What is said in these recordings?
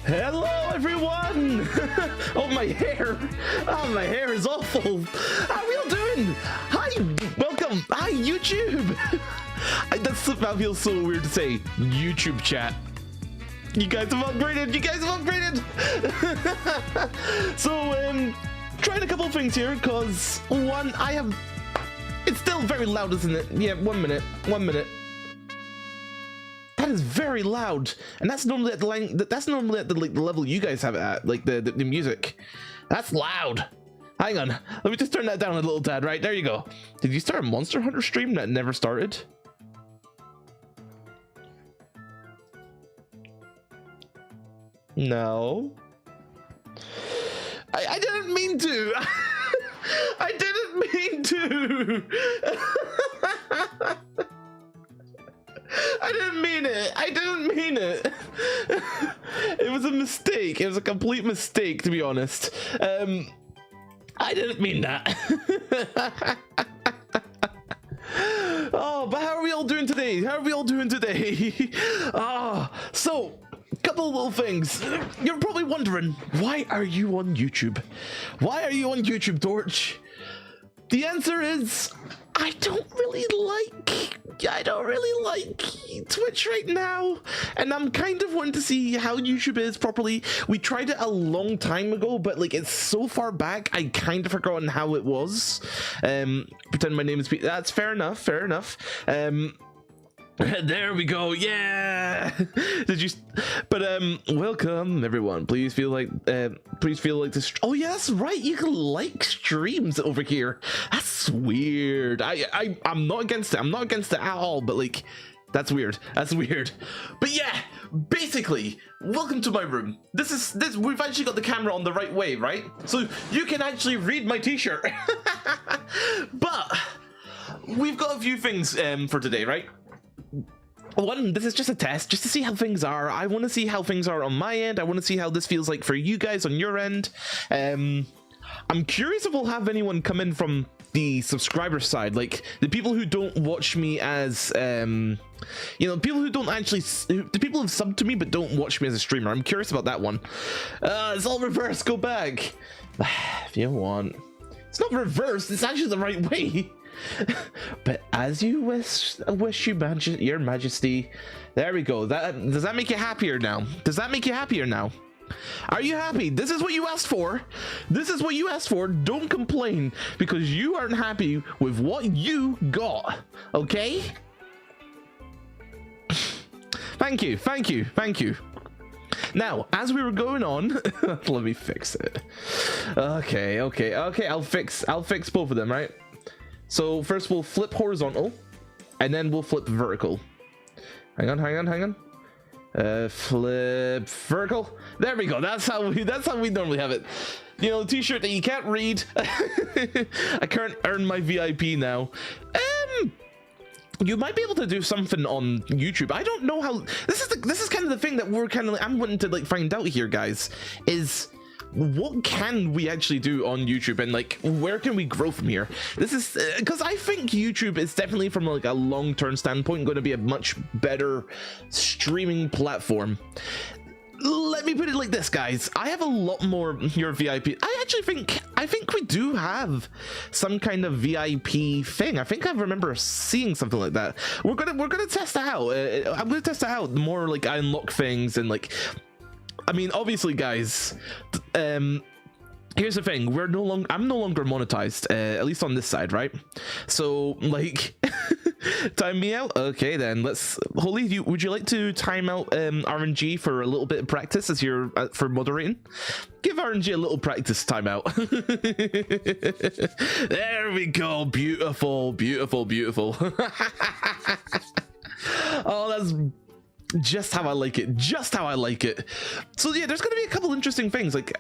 Hello everyone! Oh, my hair! Oh, my hair is awful! How are we all doing? Hi! Welcome! Hi, YouTube! That feels so weird to say. YouTube chat. You guys have upgraded! You guys have upgraded! So, trying a couple of things here, because one, it's still very loud, isn't it? Yeah, 1 minute. 1 minute. That is very loud, and that's normally at the line. That's normally at the level you guys have it at, like the music. That's loud. Hang on, let me just turn that down a little tad. Right there, you go. Did you start a Monster Hunter stream that never started? No, I didn't mean to. I didn't mean to. I didn't mean it. I didn't mean it. It was a mistake. It was a complete mistake, to be honest. I didn't mean that. Oh, but how are we all doing today? How are we all doing today? So, couple of little things. You're probably wondering, why are you on YouTube? Why are you on YouTube, Torch? The answer is, I don't really like Twitch right now, and I'm kind of wanting to see how YouTube is properly. We tried it a long time ago, but like it's so far back, I kind of forgotten how it was. Pretend my name is Pete. That's fair enough. Fair enough. There we go. Yeah. Did you? But welcome everyone. Please feel like this. Oh yeah, that's right. You can like streams over here. That's weird. I'm not against it. I'm not against it at all. But like, that's weird. That's weird. But yeah, basically, welcome to my room. This. We've actually got the camera on the right way, right? So you can actually read my T-shirt. But we've got a few things for today, right? One, this is just a test, just to see how things are. I want to see how things are on my end. I want to see how this feels like for you guys on your end. I'm curious if we'll have anyone come in from the subscriber side, like the people who don't watch me as, you know, people who don't actually, the people who've subbed to me but don't watch me as a streamer. I'm curious about that one. It's all reversed. Go back if you want. It's not reversed. It's actually the right way. But as you wish your majesty. There we go. Does that make you happier now? Does that make you happier now? Are you happy? This is what you asked for. This is what you asked for. Don't complain because you aren't happy with what you got. Okay? Thank you. Thank you. Thank you. Now, as we were going on, let me fix it. Okay. I'll fix both of them, right? So first we'll flip horizontal, and then we'll flip vertical. Hang on. Flip vertical. There we go. That's how we normally have it. You know, T-shirt that you can't read. I can't earn my VIP now. You might be able to do something on YouTube. I don't know how. This is kind of the thing that we're kind of. I'm wanting to like find out here, guys. Is what can we actually do on YouTube, and like where can we grow from here? This is because I think YouTube is definitely, from like a long-term standpoint, going to be a much better streaming platform. Let me put it like this, guys. I have a lot more your VIP. I think we do have some kind of VIP thing. I think I remember seeing something like that. We're gonna test that out. I'm gonna test it out. The more like I unlock things, and like, I mean, obviously, guys, here's the thing. I'm no longer monetized, at least on this side, right? So, like, time me out. Okay, then let's. Holy, would you like to time out RNG for a little bit of practice as you're for moderating? Give RNG a little practice timeout. There we go. Beautiful. Oh, that's just how I like it. So yeah, there's gonna be a couple interesting things. Like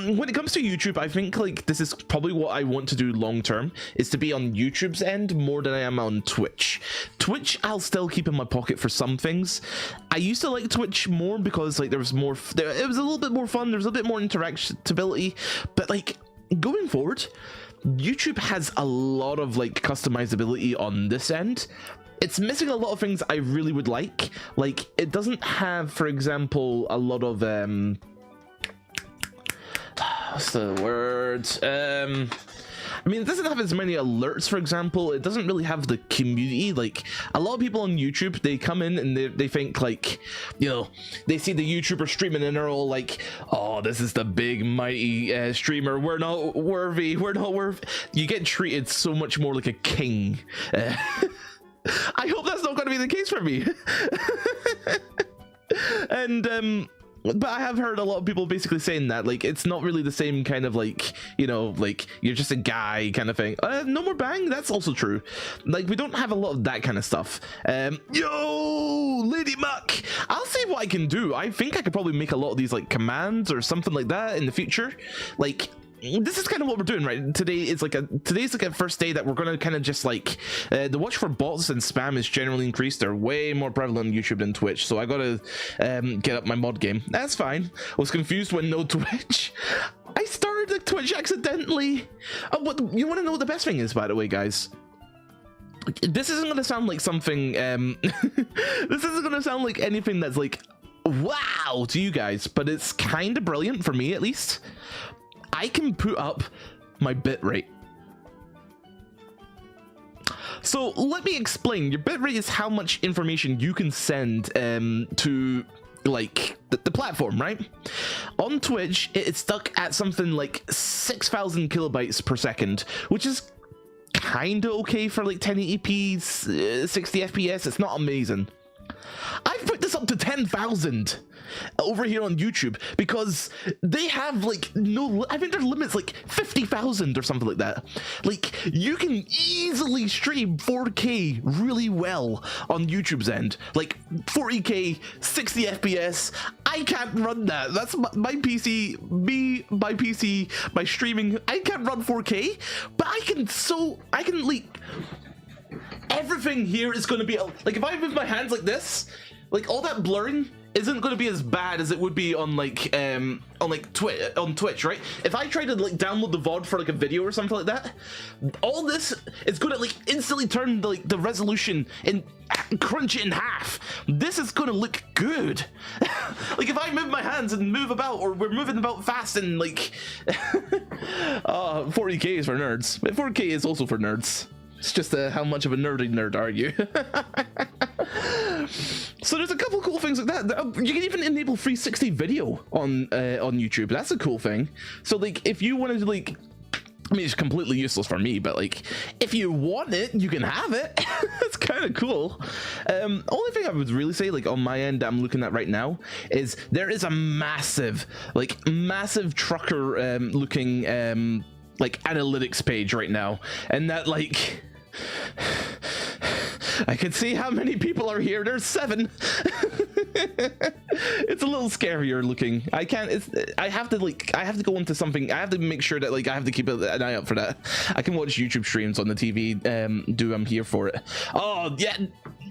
when it comes to YouTube, I think like this is probably what I want to do long term, is to be on YouTube's end more than I am on Twitch. I'll still keep in my pocket for some things. I used to like Twitch more because like there was more, it was a little bit more fun, there was a bit more interactability, but like going forward, YouTube has a lot of like customizability on this end. it's missing a lot of things I really would like. Like, it doesn't have, for example, a lot of what's the word? I mean, it doesn't have as many alerts, for example. It doesn't really have the community. Like, a lot of people on YouTube, they come in and they think, like, you know, they see the YouTuber streaming and they're all like, oh, this is the big, mighty streamer. We're not worthy. We're not worthy. You get treated so much more like a king. I hope that's not going to be the case for me. And, but I have heard a lot of people basically saying that, like, it's not really the same kind of, like, you know, like, you're just a guy kind of thing. No more bang, that's also true. Like, we don't have a lot of that kind of stuff. Yo, Lady Muck, I'll see what I can do. I think I could probably make a lot of these, like, commands or something like that in the future. Like, this is kind of what we're doing, right? Today's like a first day that we're going to kind of just like the watch for bots and spam is generally increased. They're way more prevalent on YouTube than Twitch, so I gotta get up my mod game. That's fine. I was confused when no Twitch. I started the Twitch accidentally. What you want to know what the best thing is, by the way, guys? This isn't going to sound like something this isn't going to sound like anything that's like wow to you guys, but it's kind of brilliant for me, at least. I can put up my bitrate. So let me explain. Your bitrate is how much information you can send to like the platform, right? On Twitch, it's stuck at something like 6,000 kilobytes per second, which is kind of okay for like 1080p, 60 FPS. It's not amazing. I've put this up to 10,000 over here on YouTube because they have like no, I think their limit's like 50,000 or something like that. Like, you can easily stream 4K really well on YouTube's end, like 40k 60 FPS. I can't run that. That's my PC, my PC, my streaming. I can't run 4K, but I can like, everything here is going to be like, if I move my hands like this, like all that blurring isn't going to be as bad as it would be on like on Twitch, right? If I try to like download the VOD for like a video or something like that, all this is going to like instantly turn the resolution and crunch it in half. This is going to look good. Like, if I move my hands and move about, or we're moving about fast and like 40k is for nerds, but 4k is also for nerds. It's just how much of a nerdy nerd are you? So there's a couple cool things like that. You can even enable 360 video on YouTube. That's a cool thing. So like, if you wanted to like, I mean, it's completely useless for me, but like, if you want it, you can have it. It's kind of cool. Only thing I would really say, like on my end, I'm looking at right now, is there is a massive trucker looking like analytics page right now, and that like, I can see how many people are here. There's 7. It's a little scarier looking. I have to go into something. I have to make sure that like I have to keep an eye out for that. I can watch YouTube streams on the TV. I'm here for it. Oh yeah,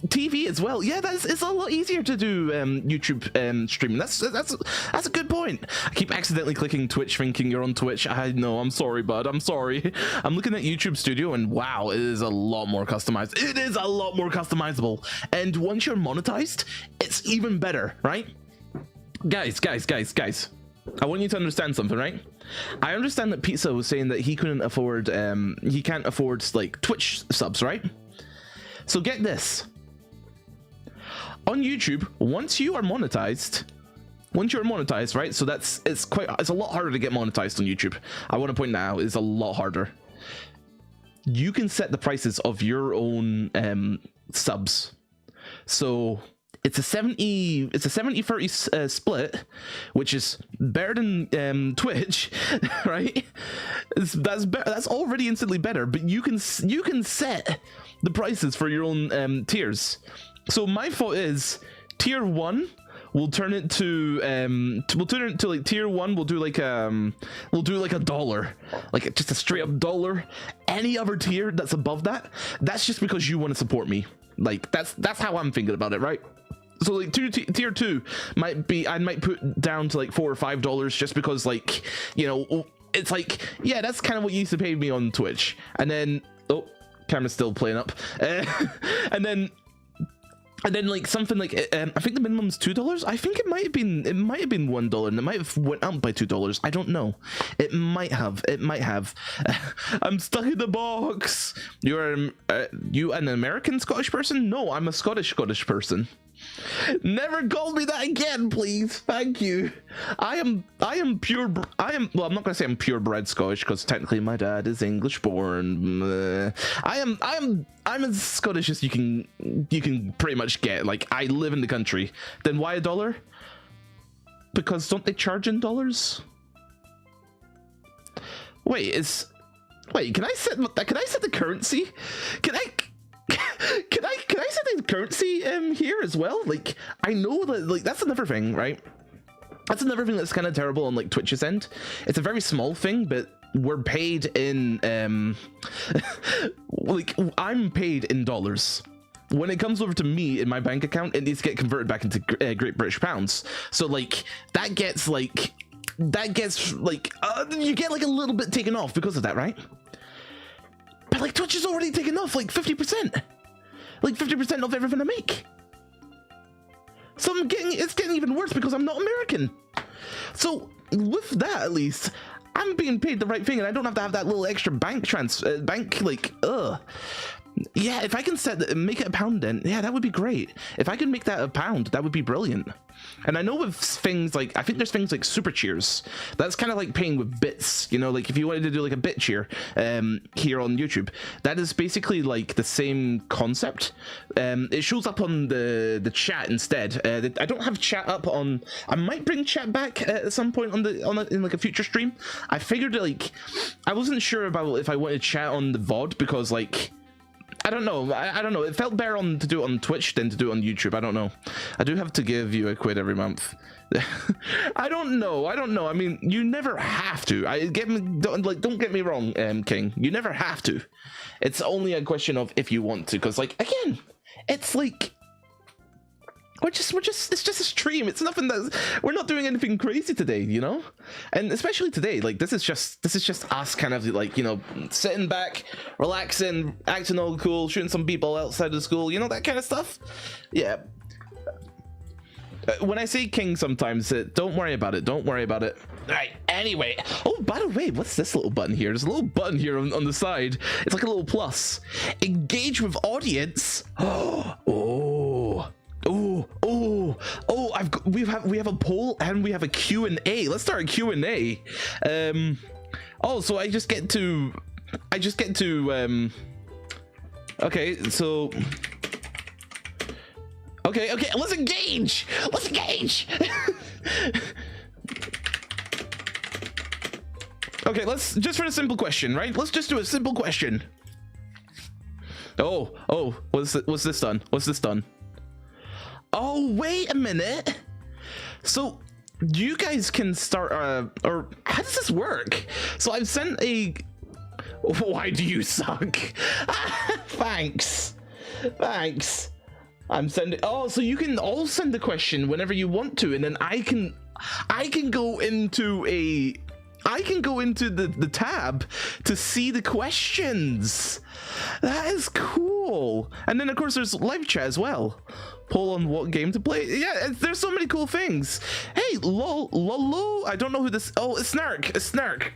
TV as well. Yeah, it's a lot easier to do YouTube streaming. That's a good point. I keep accidentally clicking Twitch thinking you're on Twitch. I know, I'm sorry, bud. I'm sorry. I'm looking at YouTube Studio and wow, it is a lot more customized. It is a lot more customizable. And once you're monetized, it's even better, right? Guys. I want you to understand something, right? I understand that Pizza was saying that he couldn't afford, he can't afford like Twitch subs, right? So get this. On YouTube, once you are monetized, right? So it's a lot harder to get monetized on YouTube. I want to point that out. It's a lot harder. You can set the prices of your own subs. So it's a 70-30 split, which is better than Twitch, right? That's already instantly better, but you can set the prices for your own tiers. So my thought is tier 1, we'll turn it to like tier 1, we'll do like $1, like just a straight up $1. Any other tier that's above that, that's just because you want to support me. Like that's how I'm thinking about it, right? So like tier 2 I might put down to like $4 or $5 just because, like, you know, it's like, yeah, that's kind of what you used to pay me on Twitch. And then camera's still playing up. And then like something like I think the minimum's $2. I think it might have been $1, and it might have went up by $2. I don't know. It might have. I'm stuck in the box. You an American Scottish person? No, I'm a Scottish person. Never call me that again, please. Thank you. I am pure. Well, I'm not gonna say I'm purebred Scottish because technically my dad is English born. I'm as Scottish as you can pretty much get. Like, I live in the country. Then why $1? Because don't they charge in dollars? Wait, can I set the currency? Can I set the currency here as well? Like, I know that, like, that's another thing, right? That's another thing that's kind of terrible on like Twitch's end. It's a very small thing, but we're paid in like, I'm paid in dollars. When it comes over to me in my bank account, it needs to get converted back into Great British pounds. So like that gets like you get like a little bit taken off because of that, right? But like Twitch is already taken off like 50%. Like 50% of everything I make. So it's getting even worse because I'm not American. So with that, at least I'm being paid the right thing, and I don't have to have that little extra yeah, if I can make it £1, then yeah, that would be great. If I can make that £1, that would be brilliant. And I know with things like, I think there's things like super cheers. That's kind of like paying with bits, you know, like if you wanted to do like a bit cheer here on YouTube, that is basically like the same concept. It shows up on the chat instead. I don't have chat up on. I might bring chat back at some point in like a future stream. I figured like I wasn't sure about if I wanted chat on the VOD because like, I don't know. I don't know. It felt better to do it on Twitch than to do it on YouTube. I don't know. I do have to give you a quid every month. I don't know. I mean, you never have to. Don't get me wrong, King. You never have to. It's only a question of if you want to. Because, like, again, it's like it's just a stream. It's nothing we're not doing anything crazy today, you know? And especially today, like this is just us kind of like, you know, sitting back, relaxing, acting all cool, shooting some people outside of school, you know, that kind of stuff. Yeah. When I say King sometimes, don't worry about it. Don't worry about it. All right, anyway. Oh, by the way, what's this little button here? There's a little button here on the side. It's like a little plus. Engage with audience. We have a poll and we have a Q&A. Let's start a Q&A. So I just get to okay, so okay, let's engage. Okay, let's just for a simple question, right? Let's just do a simple question. What's this done? Oh, wait a minute. So you guys can start or how does this work? So I've sent a why do you suck? Thanks. I'm sending so you can all send the question whenever you want to, and then I can go into the tab to see the questions. That is cool. And then of course there's live chat as well. Poll on what game to play. Yeah, there's so many cool things. Hey, lolo. I don't know who this. Oh, it's Snark.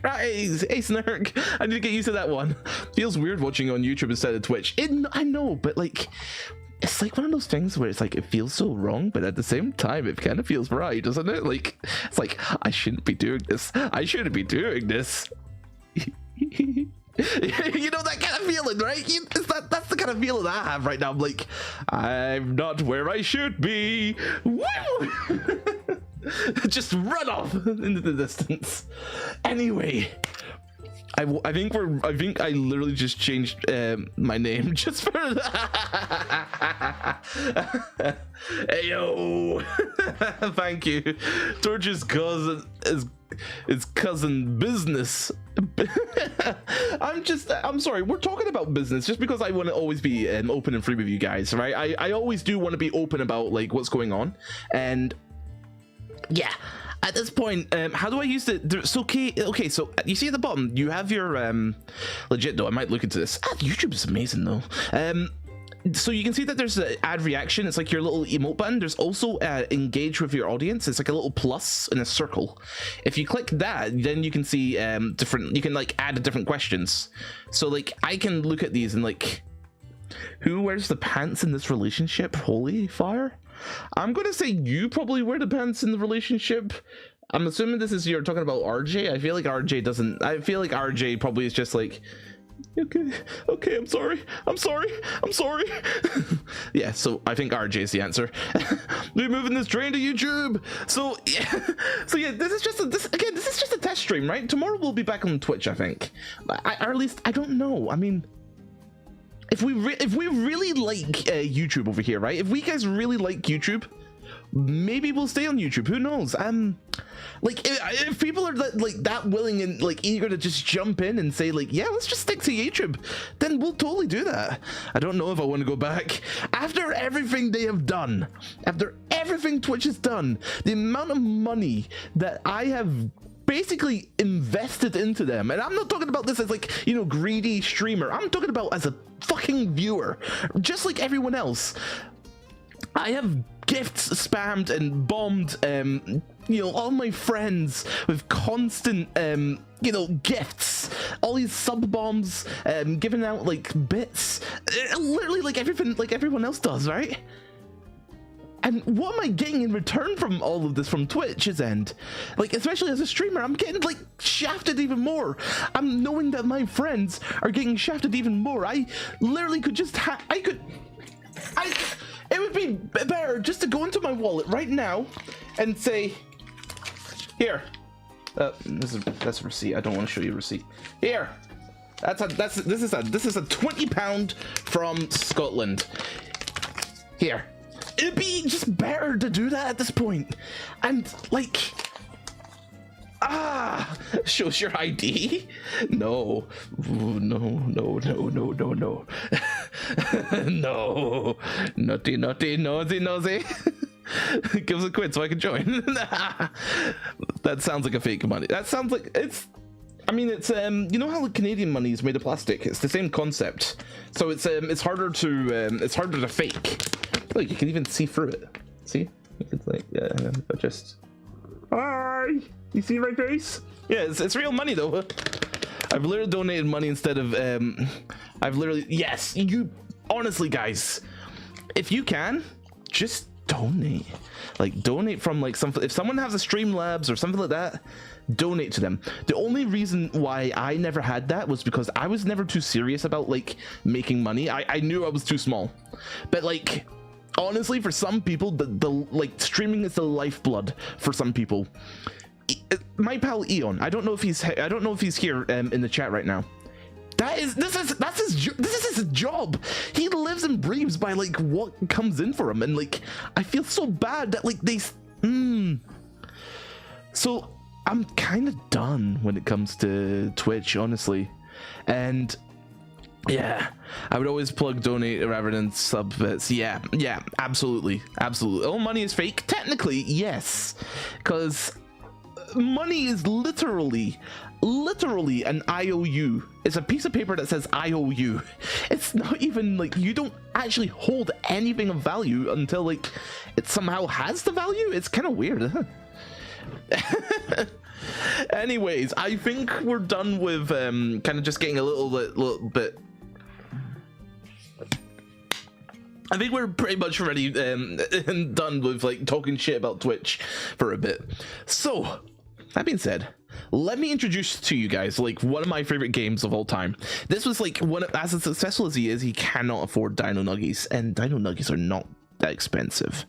Right, hey, Snark. I need to get used to that one. Feels weird watching on YouTube instead of Twitch. I know, but like, it's like one of those things where it's like it feels so wrong, but at the same time it kind of feels right, doesn't it? Like, it's like I shouldn't be doing this. You know that kind of feeling, right? That's the kind of feeling I have right now. I'm like, I'm not where I should be. Woo! Just run off into the distance. Anyway, I think I literally just changed my name just for Hey yo. Thank you. Torch's cousin is cousin business. I'm sorry, we're talking about business just because I want to always be open and free with you guys, right? I always do want to be open about like what's going on, and yeah, at this point, how do I use so okay, so you see at the bottom, you have your legit though. I might look into this. YouTube is amazing though. So you can see that there's an add reaction. It's like your little emote button. There's also engage with your audience. It's like a little plus in a circle. If you click that, then you can see different. You can like add different questions. So like I can look at these and like, who wears the pants in this relationship? Holy fire! I'm gonna say you probably wear the pants in the relationship. I'm assuming this is you're talking about RJ. I feel like RJ doesn't. I feel like RJ probably is just like. Okay, I'm sorry. Yeah, so I think RJ is the answer. We're moving this train to YouTube. So yeah, this is just a test stream, right? Tomorrow we'll be back on Twitch, I think. Or at least I don't know. I mean, if we really like YouTube over here, right? If we guys really like YouTube, maybe we'll stay on YouTube. Who knows? Like if people are that willing and like eager to just jump in and say like, yeah, let's just stick to YouTube, then we'll totally do that. I don't know if I want to go back after everything they have done, after everything Twitch has done, the amount of money that I have basically invested into them. And I'm not talking about this as like, you know, greedy streamer. I'm talking about as a fucking viewer, just like everyone else. I have gifts spammed and bombed, you know, all my friends with constant, you know, gifts, all these sub bombs, giving out like bits, literally like everything, like everyone else does, right? And what am I getting in return from all of this from Twitch's end? Like, especially as a streamer, I'm getting like shafted even more. I'm knowing that my friends are getting shafted even more. I literally could just it would be better just to go into my wallet right now and say, here, that's a receipt. I don't want to show you a receipt. Here, this is a £20 from Scotland. Here, it'd be just better to do that at this point, and like. Shows your ID? No. Ooh, no. No. Naughty, nosy. Give us a quid so I can join. That sounds like a fake money. That sounds like it's. I mean, it's you know how Canadian money is made of plastic? It's the same concept. So it's harder to fake. Look, you can even see through it. See? It's like just. Hi. You see my face? Yeah, it's real money though. I've literally donated money instead of yes, you honestly guys, if you can, just donate. Like donate from like if someone has a Streamlabs or something like that, donate to them. The only reason why I never had that was because I was never too serious about like making money. I knew I was too small. But like honestly, for some people, the like streaming is the lifeblood for some people. My pal Eon, I don't know if he's here in the chat right now. This is his job. He lives and breathes by like what comes in for him, and like I feel so bad that like they so I'm kind of done when it comes to Twitch, honestly. And yeah, I would always plug donate rather than sub bits. Yeah, absolutely. All money is fake, technically, yes, because money is literally an IOU. It's a piece of paper that says IOU. It's not even like you don't actually hold anything of value until like it somehow has the value. It's kind of weird, huh? Anyways, I think we're done with kind of just getting a little bit. I think we're pretty much ready and done with like talking shit about Twitch for a bit. So that being said, let me introduce to you guys like one of my favorite games of all time. This was like as successful as he is, he cannot afford Dino Nuggies, and Dino Nuggies are not that expensive.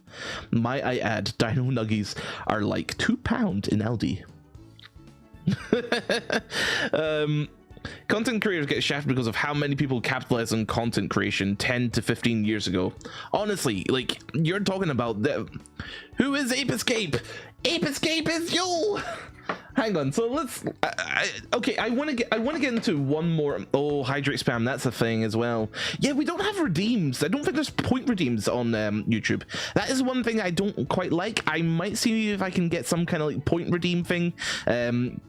Might I add, Dino Nuggies are like £2 in Aldi. Content creators get shafted because of how many people capitalize on content creation 10 to 15 years ago. Honestly, like you're talking about who is APE Escape? APE Escape is you. hang on. So let's. Okay, I want to get into one more. Oh, hydrate spam. That's a thing as well. Yeah, we don't have redeems. I don't think there's point redeems on YouTube. That is one thing I don't quite like. I might see if I can get some kind of like point redeem thing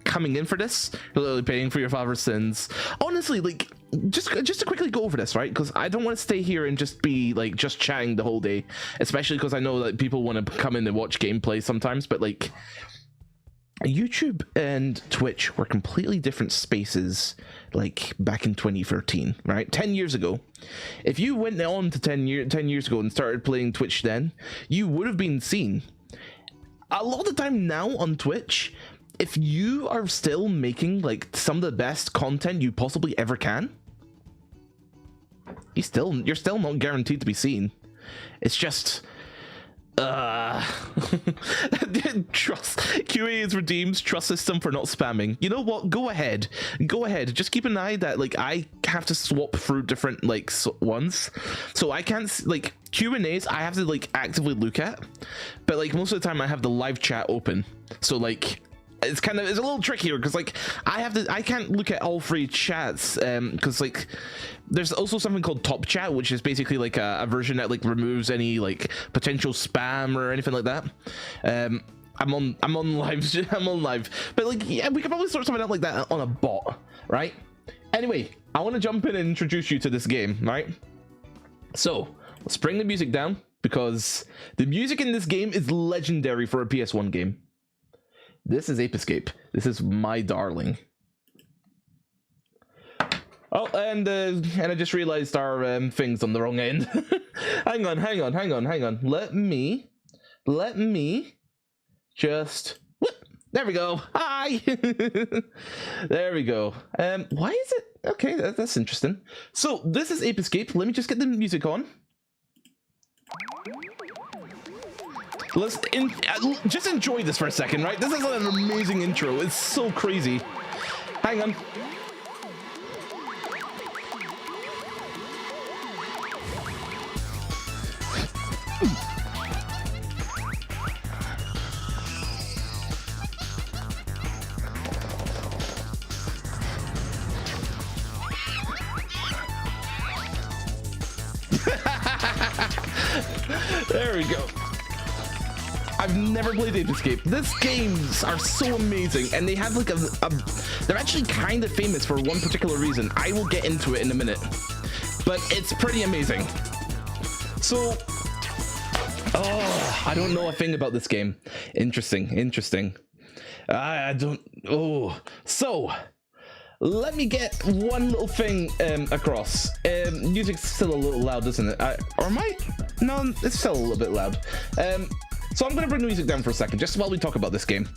coming in for this. Literally paying for your father's sins. Honestly, like. Just to quickly go over this, right? Because I don't want to stay here and just be like just chatting the whole day, especially because I know that people want to come in and watch gameplay sometimes. But like, YouTube and Twitch were completely different spaces, like back in 2013, right? 10 years ago. If you went on to 10 years ago and started playing Twitch, then you would have been seen. A lot of the time now on Twitch, if you are still making like some of the best content you possibly ever can, you're still not guaranteed to be seen. It's just trust QA is redeems trust system for not spamming. You know what? Go ahead. Just keep an eye that like I have to swap through different like ones, so I can't like Q&As. I have to like actively look at, but like most of the time I have the live chat open, so like. It's a little trickier because like I can't look at all three chats because like there's also something called top chat, which is basically like a version that like removes any like potential spam or anything like that. I'm on live I'm on live, but like yeah, we could probably sort something out like that on a bot, right? Anyway, I want to jump in and introduce you to this game, right? So let's bring the music down because the music in this game is legendary for a PS1 game. This is Escape. This is my darling. Oh, and I just realized our thing's on the wrong end. hang on. Let me just. Whoop, there we go. Hi. There we go. Why is it? Okay, that's interesting. So this is Escape. Let me just get the music on. Just enjoy this for a second, right? This is an amazing intro. It's so crazy. Hang on. There we go. I've never played Escape. These games are so amazing, and they have like they're actually kind of famous for one particular reason. I will get into it in a minute, but it's pretty amazing. So, I don't know a thing about this game. Interesting. I don't. Oh, so let me get one little thing across. Music's still a little loud, isn't it? Or am I? No, it's still a little bit loud. So I'm going to bring the music down for a second, just while we talk about this game.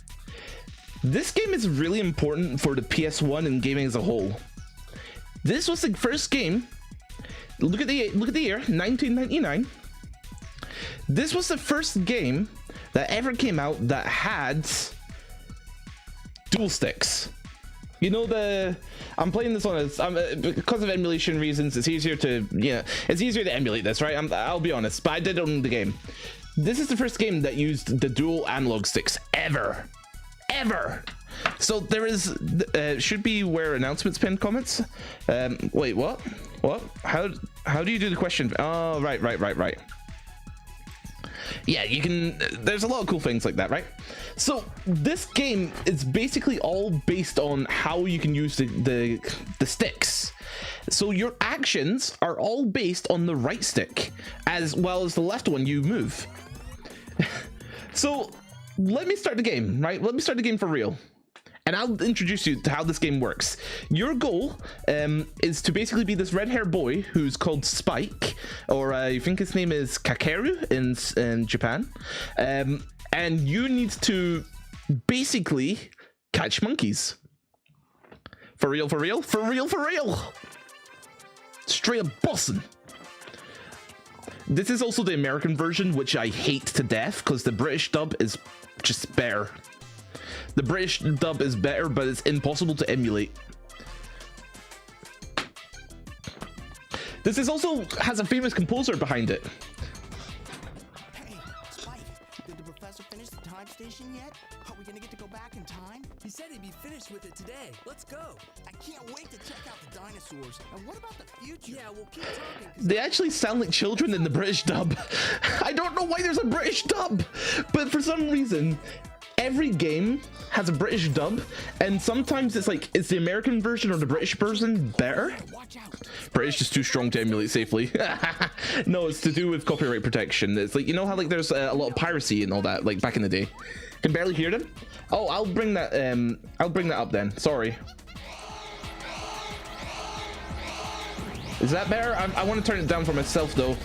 This game is really important for the PS1 and gaming as a whole. This was the first game. Look at the year, 1999. This was the first game that ever came out that had dual sticks. You know, I'm playing this on because of emulation reasons. It's easier to emulate this, right? I'll be honest, but I did own the game. This is the first game that used the dual analog sticks ever. So there is should be where announcements pinned comments. Wait, what? How do you do the question? Oh, right. Yeah, you can. There's a lot of cool things like that, right? So this game is basically all based on how you can use the sticks. So your actions are all based on the right stick, as well as the left one you move. So let me start the game, right? Let me start the game for real. And I'll introduce you to how this game works. Your goal is to basically be this red-haired boy who's called Spike, or I think his name is Kakeru in Japan. And you need to basically catch monkeys. For real. Straight up bussin'. This is also the American version, which I hate to death because the British dub is just better. The British dub is better, but it's impossible to emulate. This is also has a famous composer behind it. Hey, Spike, did the professor finish the time station yet? we gonna get to go back in time? He said he'd be finished with it today. Let's go. I can't wait to check out the dinosaurs. And what about the future? Yeah, we'll keep talking. They actually sound like children in the British dub. I don't know why there's a British dub, but for some reason, every game has a British dub, and sometimes it's like, is the American version or the British version better? British is too strong to emulate safely. No, it's to do with copyright protection. It's like, you know how like there's a lot of piracy and all that, like back in the day. Can barely hear them. Oh, I'll bring that up then. Sorry. Is that better? I want to turn it down for myself though.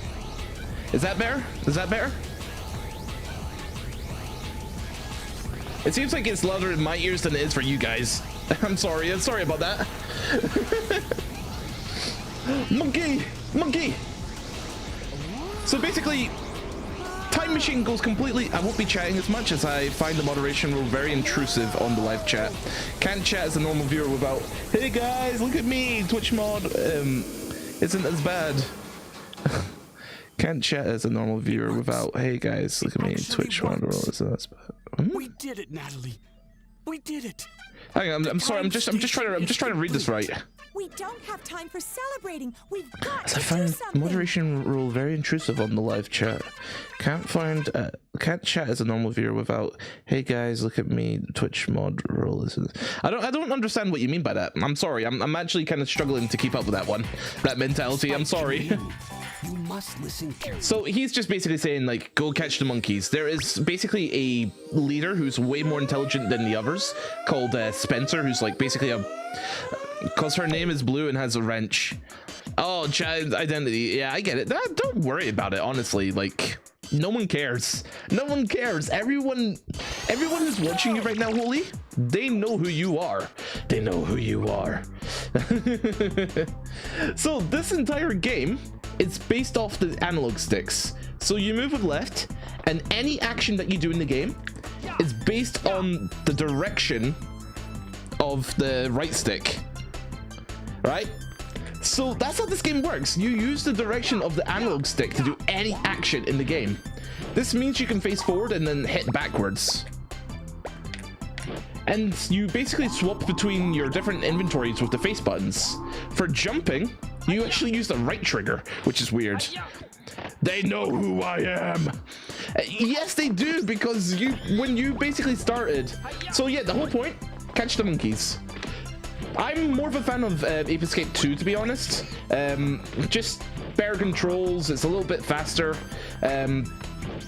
Is that better? Is that better? It seems like it's louder in my ears than it is for you guys. I'm sorry about that. Monkey! Monkey! So basically, Time Machine goes completely... I won't be chatting as much as I find the moderation rule very intrusive on the live chat. Can't chat as a normal viewer without, hey guys, look at me, Twitch mod. Isn't as bad. Can't chat as a normal viewer without, hey guys, look at me, Twitch mod rule isn't as bad. We did it, Natalie. We did it. Hang on, I'm sorry. I'm just trying to read this right. We don't have time for celebrating. We've got I to do find something. moderation rule very intrusive on the live chat. Can't chat as a normal viewer without, hey guys, look at me, Twitch mod rule isn't. I don't understand what you mean by that. I'm sorry. I'm actually kind of struggling to keep up with that mentality. I'm sorry. You must listen carefully. So he's just basically saying, like, go catch the monkeys. There is basically a leader who's way more intelligent than the others, called Spencer, who's like basically because her name is Blue and has a wrench. Oh, child identity. Yeah, I get it. Don't worry about it, honestly. Like, no one cares. No one cares. Everyone who's watching you right now, Holy, they know who you are. They know who you are. So this entire game, it's based off the analog sticks. So you move with left, and any action that you do in the game is based on the direction of the right stick, right? So that's how this game works. You use the direction of the analog stick to do any action in the game. This means you can face forward and then hit backwards. And you basically swap between your different inventories with the face buttons. For jumping, you actually use the right trigger, which is weird. They know who I am. Yes, they do, because when you basically started. So yeah, the whole point, catch the monkeys. I'm more of a fan of Ape Escape 2, to be honest. Just better controls, it's a little bit faster.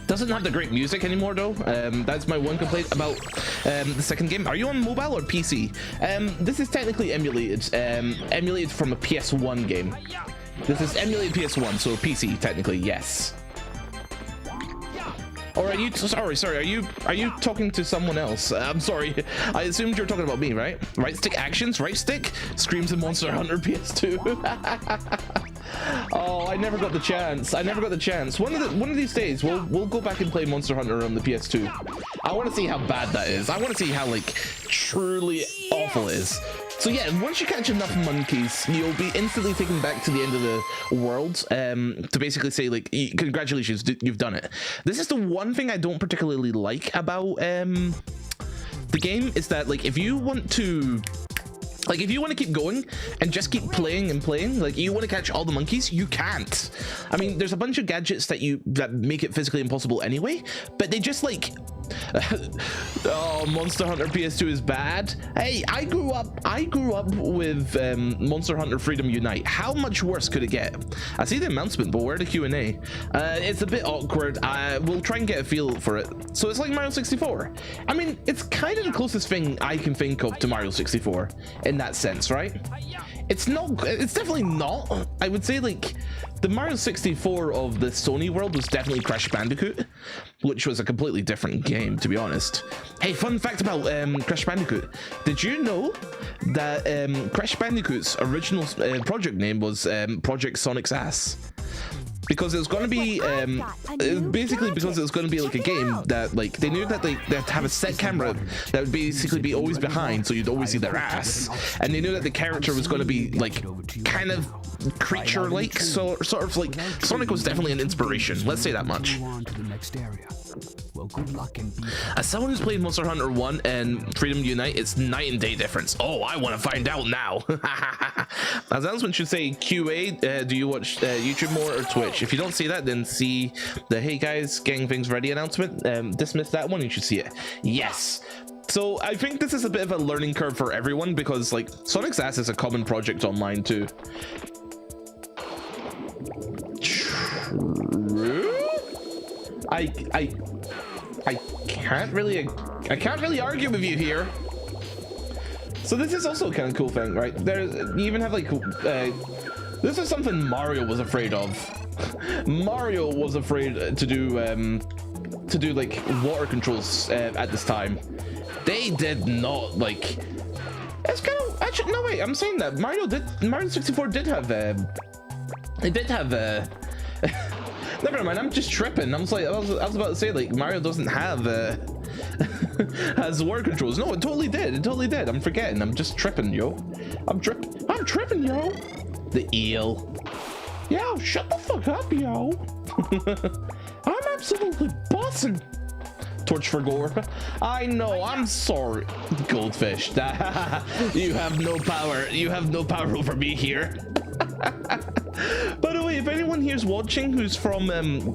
Doesn't have the great music anymore though. That's my one complaint about the second game. Are you on mobile or PC? This is technically emulated. Emulated from a PS1 game. This is emulated PS1, so PC technically, yes. Or are you sorry, are you talking to someone else? I'm sorry. I assumed you were talking about me, right? Right stick actions, right stick screams in Monster Hunter PS2. Oh, I never got the chance. One of these days we'll go back and play Monster Hunter on the PS2. I want to see how bad that is. I want to see how like truly awful it is. So yeah, once you catch enough monkeys, you'll be instantly taken back to the end of the world to basically say, like, congratulations, you've done it. This is the one thing I don't particularly like about the game, is that, like, if you want to keep going and just keep playing and playing, like, you want to catch all the monkeys, you can't. I mean, there's a bunch of gadgets that make it physically impossible anyway, but they just, like, oh, Monster Hunter PS2 is bad. Hey, I grew up with Monster Hunter Freedom Unite. How much worse could it get? I see the announcement, but where the Q&A? It's a bit awkward. We'll try and get a feel for it. So it's like Mario 64. I mean, it's kind of the closest thing I can think of to Mario 64 in that sense, right? It's definitely not. I would say, like, the Mario 64 of the Sony world was definitely Crash Bandicoot, which was a completely different game, to be honest. Hey, fun fact about Crash Bandicoot. Did you know that Crash Bandicoot's original project name was Project Sonic's Ass? Because it was going to be basically because it was going to be like a game that, like, they knew that they had to have a set camera that would basically be always behind, so you'd always see their ass, and they knew that the character was going to be like kind of creature-like, so sort of like Sonic was definitely an inspiration. Let's say that much. Well, good luck and be. As someone who's played Monster Hunter 1 and Freedom Unite, it's night and day difference. Oh, I want to find out now. As announcement should say QA, do you watch YouTube more or Twitch? If you don't see that, then see the hey guys, getting things ready announcement. Dismiss that one, you should see it. Yes. So I think this is a bit of a learning curve for everyone because like Sonic's Ass is a common project online too. True? I can't really argue with you here. So this is also a kind of cool thing, right? You even have like this is something Mario was afraid of. Mario was afraid to do like water controls at this time. They did not like. It's kind of actually no wait. I'm saying that Mario 64 did have it did have never mind. I'm just tripping. I was about to say like Mario doesn't have has water controls. No, it totally did. It totally did. I'm forgetting. I'm just tripping, yo. I'm tripping, yo. The eel. Yo, shut the fuck up, yo. I'm absolutely bossing. Torch for gore. I know, I'm sorry. Goldfish. You have no power. You have no power over me here. By the way, if anyone here's watching who's from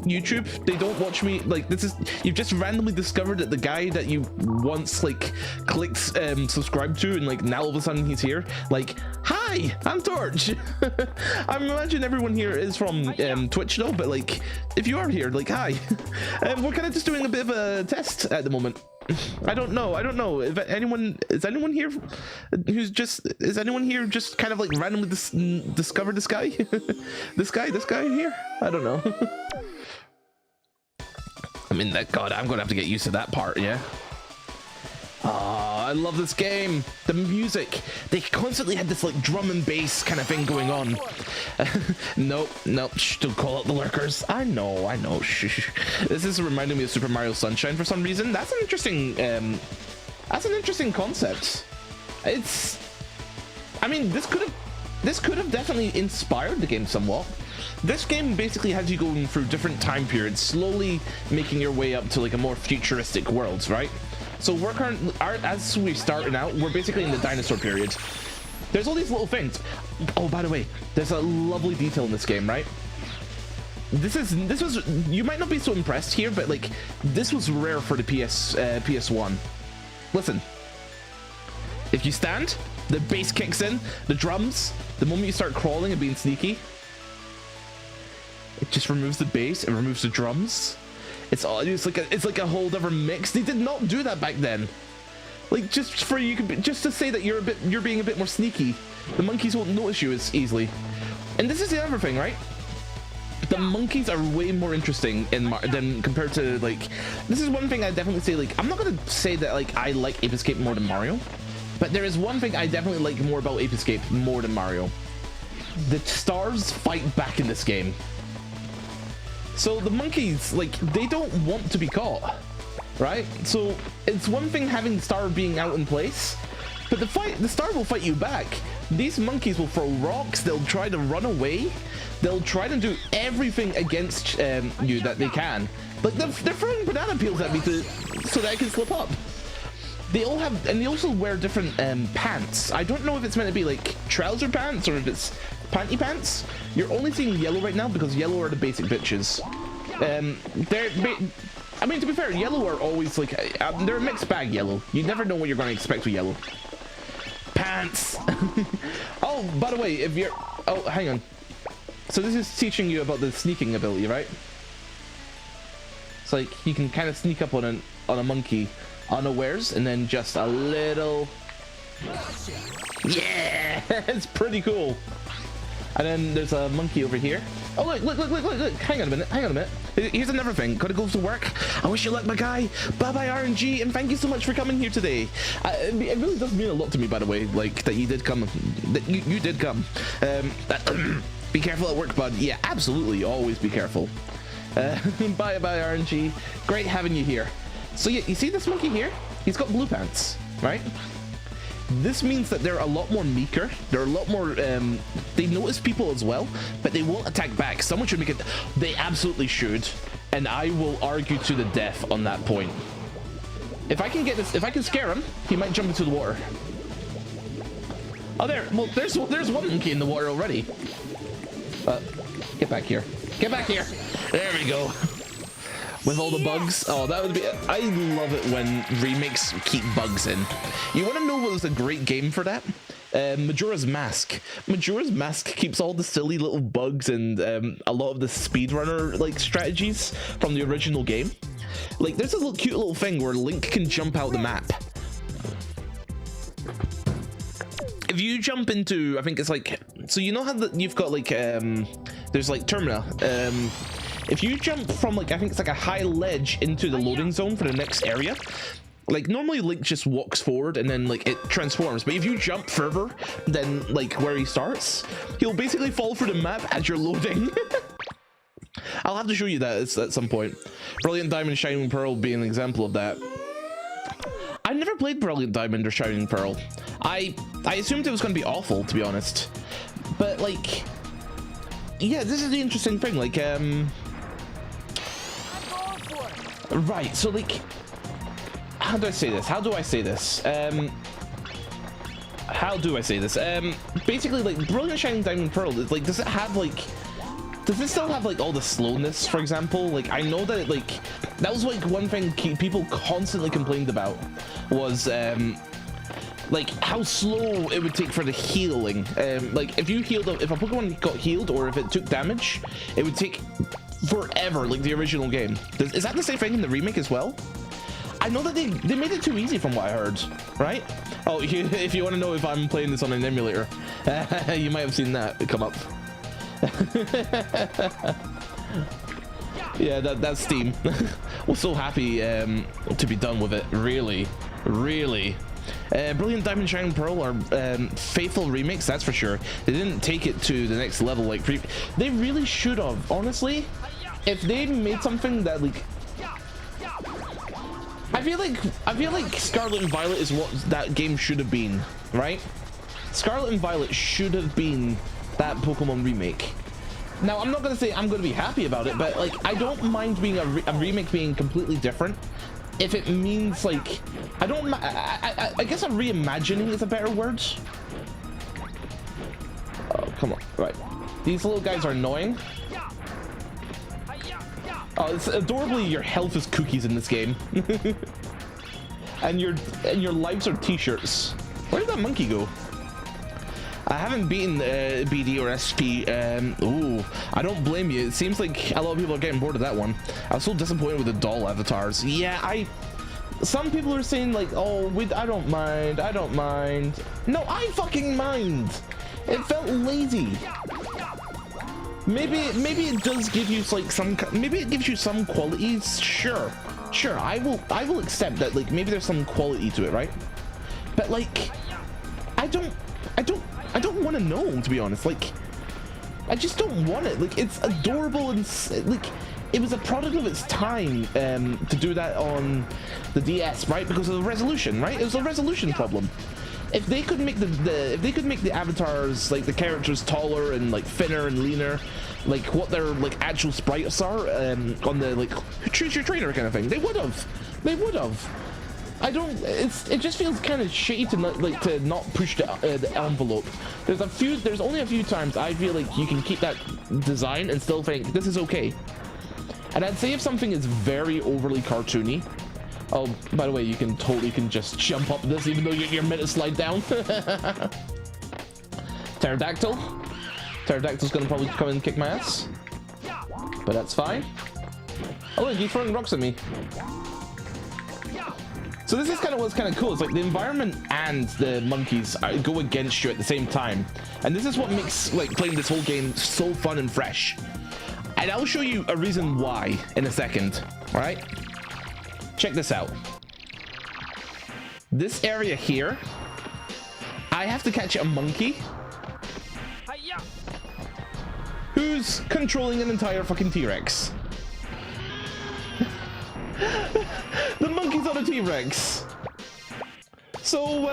YouTube, they don't watch me like this is you've just randomly discovered that the guy that you once like clicked subscribe to and like now all of a sudden he's here. Like, hi, I'm Torch. I imagine everyone here is from Twitch though, but like if you are here, like hi. We're kind of just doing a bit of a test at the moment. I don't know if anyone is anyone here just kind of like randomly discovered this guy. this guy here. I don't know. I mean that god, I'm gonna have to get used to that part. Yeah. I love this game. The music, they constantly had this like drum and bass kind of thing going on. Nope, shh, don't call out the lurkers. I know, shh. This is reminding me of Super Mario Sunshine for some reason. That's an interesting concept. I mean, this could have definitely inspired the game somewhat. This game basically has you going through different time periods, slowly making your way up to like a more futuristic world, right? So we're currently, as we're starting out, we're basically in the dinosaur period. There's all these little things. Oh, by the way, there's a lovely detail in this game, right? This was, you might not be so impressed here, but like, this was rare for the PS1. Listen, if you stand, the bass kicks in, the drums, the moment you start crawling and being sneaky, it just removes the bass, it removes the drums. It's like a whole different mix. They did not do that back then. Like just to say that you're being a bit more sneaky. The monkeys won't notice you as easily. And this is the other thing, right? The monkeys are way more interesting than compared to like. This is one thing I definitely say. Like, I'm not gonna say that like I like Ape Escape more than Mario, but there is one thing I definitely like more about Ape Escape more than Mario. The stars fight back in this game. So the monkeys, like, they don't want to be caught, right? So it's one thing having the star being out in place, but the star will fight you back. These monkeys will throw rocks, they'll try to run away, they'll try to do everything against you that they can. Like, they're throwing banana peels at me so that I can slip up. They all have, and they also wear different pants. I don't know if it's meant to be like trouser pants or if it's panty pants. You're only seeing yellow right now because yellow are the basic bitches. I mean, to be fair, yellow are always like they're a mixed bag. Yellow, you never know what you're going to expect with yellow pants. Oh, by the way, if you're hang on. So this is teaching you about the sneaking ability, right? It's like you can kind of sneak up on a monkey unawares and then just a little. Yeah, it's pretty cool. And then there's a monkey over here. Oh, look. Hang on a minute. Here's another thing. Gotta go to work. I wish you luck, my guy. Bye-bye, RNG, and thank you so much for coming here today. It really does mean a lot to me, by the way, like, that you did come. That you did come. Be careful at work, bud. Yeah, absolutely. Always be careful. Bye-bye, RNG. Great having you here. So, yeah, you see this monkey here? He's got blue pants, right? This means that they're a lot more meeker. They're a lot more, they notice people as well, but they won't attack back. Someone should make it, they absolutely should. and I will argue to the death on that point. If I can get this, if I can scare him, he might jump into the water. Oh, there. Well, there's one monkey in the water already. Get back here. Get back here. There we go. With all the bugs. Oh, that would be... I love it when remakes keep bugs in. You want to know what was a great game for that? Majora's Mask. Majora's Mask keeps all the silly little bugs and a lot of the speedrunner like strategies from the original game. Like, there's a little cute little thing where Link can jump out the map. If you jump into, I think it's like, so you know how you've got like, there's like Termina. If you jump from like, I think it's like a high ledge into the loading zone for the next area, like normally Link just walks forward and then like it transforms. But if you jump further than like where he starts, he'll basically fall through the map as you're loading. I'll have to show you that at some point. Brilliant Diamond, Shining Pearl being an example of that. I never played Brilliant Diamond or Shining Pearl. I assumed it was going to be awful, to be honest. But like, yeah, this is the interesting thing. Like, right. So like, how do I say this? How do I say this? Basically, like, Brilliant Shining Diamond Pearl. Like, does it have like? Does it still have like all the slowness, for example? Like, I know that like that was like one thing people constantly complained about was like how slow it would take for the healing. Like if you healed, if a Pokemon got healed or if it took damage, it would take forever, like the original game. Is that the same thing in the remake as well? I know that they made it too easy from what I heard, right? Oh, if you want to know if I'm playing this on an emulator, you might have seen that come up. Yeah, that's Steam. We're so happy to be done with it. Really. Brilliant Diamond, Shining Pearl are faithful remakes, that's for sure. They didn't take it to the next level like they really should have. Honestly, if they made something that like, I feel like Scarlet and Violet is what that game should have been, right? Scarlet and Violet should have been that Pokemon remake. Now, I'm not gonna say I'm gonna be happy about it, but like, I don't mind being a remake being completely different if it means like, I guess a reimagining is a better word. Oh, come on. Right, these little guys are annoying. Oh, it's adorably your health is cookies in this game. and your lives are t-shirts. Where did that monkey go? I haven't beaten BD or SP. Ooh, I don't blame you. It seems like a lot of people are getting bored of that one. I was so disappointed with the doll avatars. Yeah, some people are saying like, oh, I don't mind. No, I fucking mind. It felt lazy. Maybe it does give you like maybe it gives you some qualities. Sure, I will accept that. Like, maybe there's some quality to it, right? But like, I don't want to know, to be honest. Like, I just don't want it. Like, it's adorable and like, it was a product of its time to do that on the DS, right? Because of the resolution, right? It was a resolution problem. If they could make the avatars, like the characters, taller and like thinner and leaner, like what their like actual sprites are on the like choose your trainer kind of thing, they would have. It just feels kind of shitty to not push the envelope. There's only a few times I feel like you can keep that design and still think this is okay. And I'd say if something is very overly cartoony. Oh, by the way, you can just jump up this even though you're meant to slide down. Pterodactyl. Pterodactyl's gonna probably come and kick my ass, but that's fine. Oh look, he's throwing rocks at me. So this is kind of what's kind of cool. It's like the environment and the monkeys go against you at the same time, and this is what makes like playing this whole game so fun and fresh. And I'll show you a reason why in a second. All right, check this out. This area here, I have to catch a monkey who's controlling an entire fucking T-Rex. The monkey's on a T-Rex. So,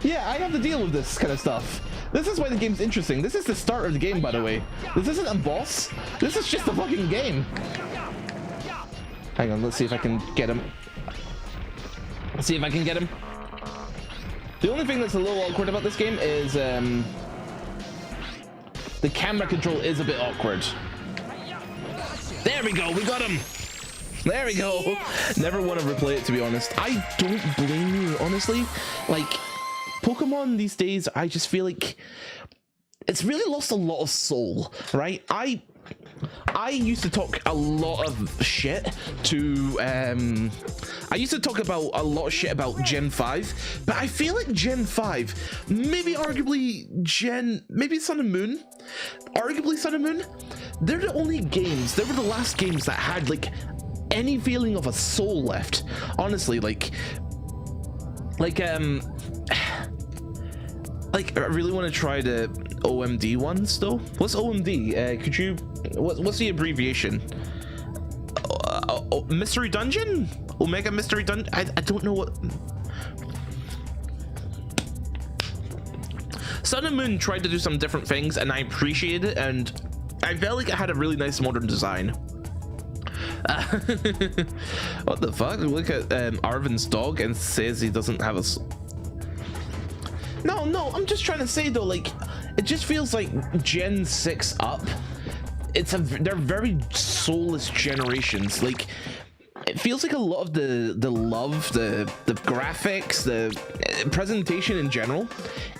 yeah, I have to deal with this kind of stuff. This is why the game's interesting. This is the start of the game, by the way. This isn't a boss. This is just a fucking game. Hang on, let's see if I can get him. Let's see if I can get him. The only thing that's a little awkward about this game is the camera control is a bit awkward. There we go, we got him. There we go. Yes. Never want to replay it, to be honest. I don't blame you, honestly. Like, Pokemon these days, I just feel like it's really lost a lot of soul, right? I used to talk a lot of shit to I used to talk about a lot of shit about Gen 5, but I feel like Gen 5, maybe arguably maybe Sun and Moon, arguably Sun and Moon, they're the only games, they were the last games that had like any feeling of a soul left. Honestly, like I really want to try the OMD ones though. What's OMD? Could you? What's the abbreviation? Mystery Dungeon? Omega Mystery Dungeon? I don't know what. Sun and Moon tried to do some different things, and I appreciate it, and I felt like it had a really nice modern design. What the fuck? Look at Arvin's dog and says he doesn't have a. No, I'm just trying to say though, like, it just feels like Gen 6 up. They're very soulless generations. Like, it feels like a lot of the love, the graphics, the presentation in general,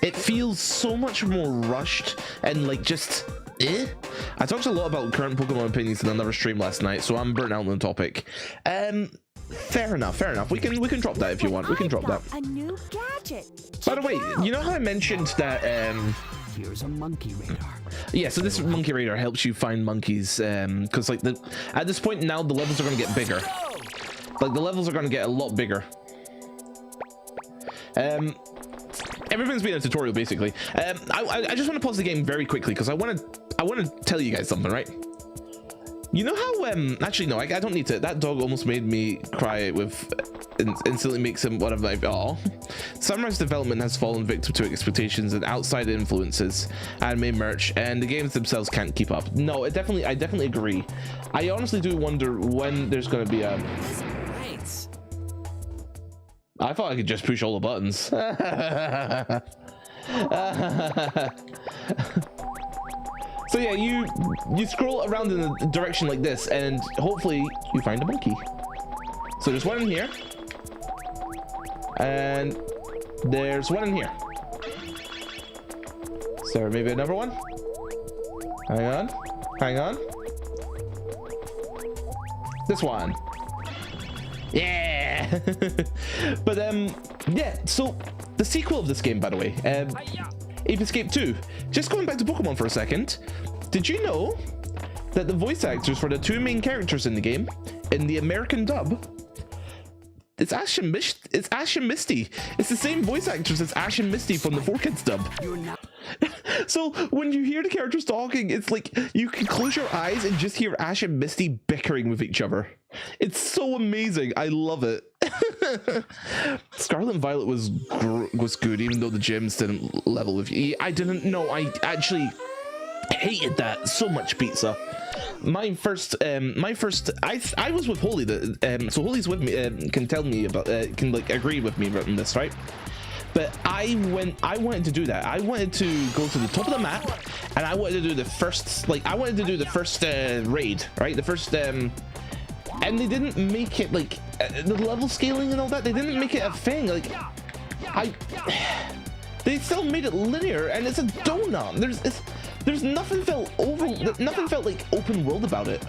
it feels so much more rushed and like just I talked a lot about current Pokemon opinions in another stream last night, so I'm burnt out on the topic. Fair enough. We can drop that if you want. We can drop that. A new gadget. By the way, you know how I mentioned that Here's a monkey radar. yeah, so this monkey radar helps you find monkeys, because like at this point now the levels are going to get bigger. Like the levels are going to get a lot bigger. Everything's been a tutorial basically. I just want to pause the game very quickly because I want to tell you guys something, right? You know how actually no, I don't need to. That dog almost made me cry with instantly makes him one of my Sunrise development has fallen victim to expectations and outside influences, anime merch, and the games themselves can't keep up. No, I definitely agree. I honestly do wonder when there's going to be a I thought I could just push all the buttons. So yeah, you scroll around in a direction like this, and hopefully you find a monkey. So there's one in here, and there's one in here. So maybe another one. Hang on. This one. Yeah. But yeah. So the sequel of this game, by the way, APE Escape 2. Just going back to Pokemon for a second, did you know that the voice actors for the two main characters in the game, in the American dub, it's Ash and Misty. It's the same voice actors as Ash and Misty from the 4Kids dub. So when you hear the characters talking, it's like you can close your eyes and just hear Ash and Misty bickering with each other. It's so amazing. I love it. Scarlet and Violet was good, even though the gyms didn't level with you. I didn't know. I actually hated that so much. Pizza. I was with Holy. So Holy's with me. Can tell me about. Can like agree with me on this, right? But I wanted to do that. I wanted to go to the top of the map, and I wanted to do the first. I wanted to do the first raid, right? The first. And they didn't make it like the level scaling and all that. They didn't make it a thing. Like, they still made it linear, and it's a donut. There's nothing felt like open world about it.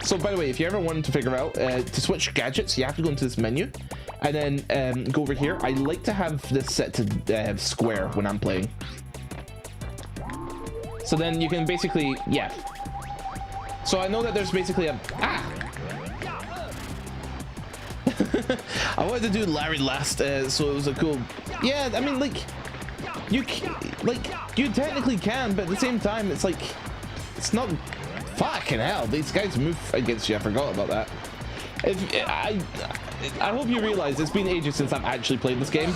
So by the way, if you ever wanted to figure out to switch gadgets, you have to go into this menu, and then go over here. I like to have this set to square when I'm playing. So then you can basically, yeah. So I know that there's basically a I wanted to do Larry last, so it was a cool. Yeah, I mean, like you technically can, but at the same time, it's like it's not. Fucking hell, these guys move against you. I forgot about that. I hope you realize it's been ages since I've actually played this game.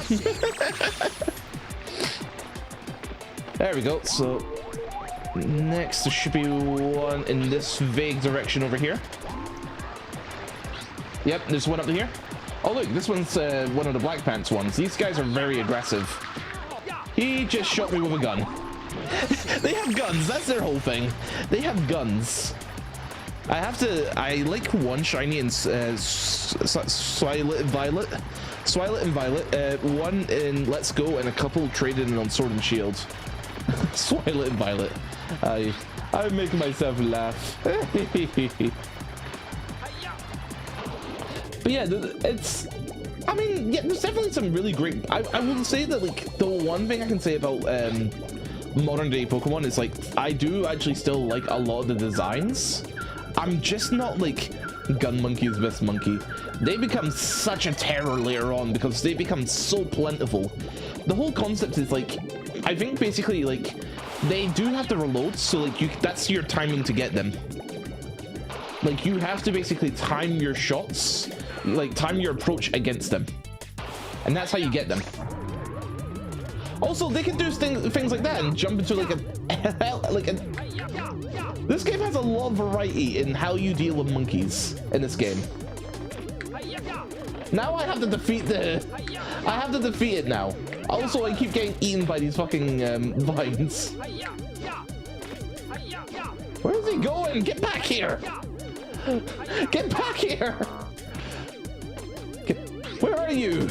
There we go. So next there should be one in this vague direction over here. Yep, there's one up here. Oh look, this one's one of the black pants ones. These guys are very aggressive. He just shot me with a gun. They have guns, that's their whole thing. They have guns. I like one shiny and Swilet and Violet. Swilet and Violet. One in Let's Go and a couple traded in on Sword and Shield. Swilet and Violet. I'm making myself laugh. But yeah, it's, I mean, yeah, there's definitely some really great, I will say that, like, the one thing I can say about modern day Pokemon is, like, I do actually still like a lot of the designs. I'm just not like Gun Monkey is the best monkey. They become such a terror later on because they become so plentiful. The whole concept is, like, I think basically, like, they do have to reload, so, like, that's your timing to get them. Like, you have to basically time your shots, like time your approach against them, and that's how you get them. Also, they can do things like that and jump into like a this game has a lot of variety in how you deal with monkeys in this game. Now I have to defeat it now. Also, I keep getting eaten by these fucking vines. Where is he going? Get back here! Get back here! Where are you?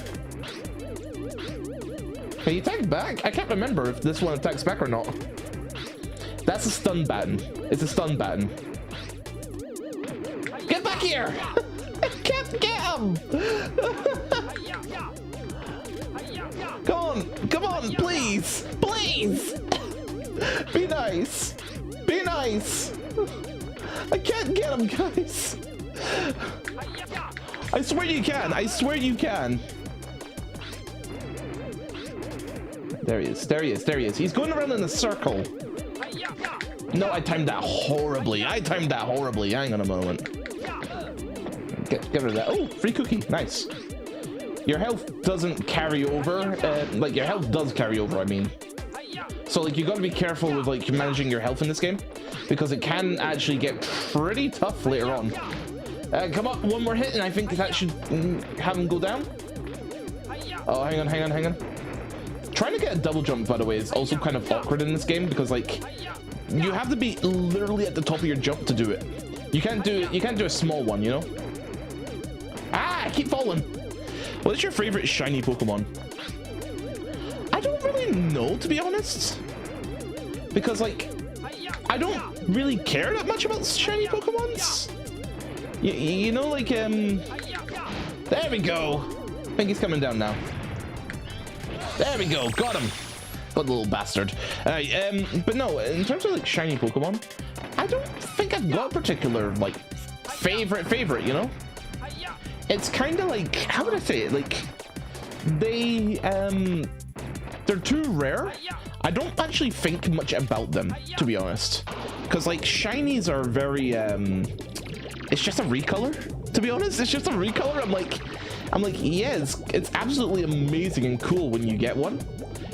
Can you attack back? I can't remember if this one attacks back or not. That's a stun baton. It's a stun baton. Get back here! I can't get him! Come on, please! Please! Be nice! Be nice! I can't get him, guys! I swear you can! I swear you can! There he is, there he is, there he is. He's going around in a circle. No, I timed that horribly. I timed that horribly. Hang on a moment. Get rid of that. Oh, free cookie. Nice. Your health doesn't carry over. Like, your health does carry over, I mean. So, like, you gotta be careful with, like, managing your health in this game, because it can actually get pretty tough later on. Come up, one more hit, and I think that should have him go down. Oh, hang on. Trying to get a double jump, by the way, is also kind of awkward in this game, because, like, you have to be literally at the top of your jump to do it. You can't do a small one, you know? Ah, I keep falling. What is your favorite shiny Pokemon? I don't really know, to be honest, because, like, I don't really care that much about shiny Pokemons. You know, like, there we go. I think he's coming down now. There we go, got him. What little bastard. But no, in terms of, like, shiny Pokemon, I don't think I've got a particular, like, favorite, you know? It's kind of like, how would I say it? Like, they're too rare. I don't actually think much about them, to be honest, because, like, shinies are very it's just a recolor, to be honest. It's just a recolor. I'm like, yeah, it's absolutely amazing and cool when you get one,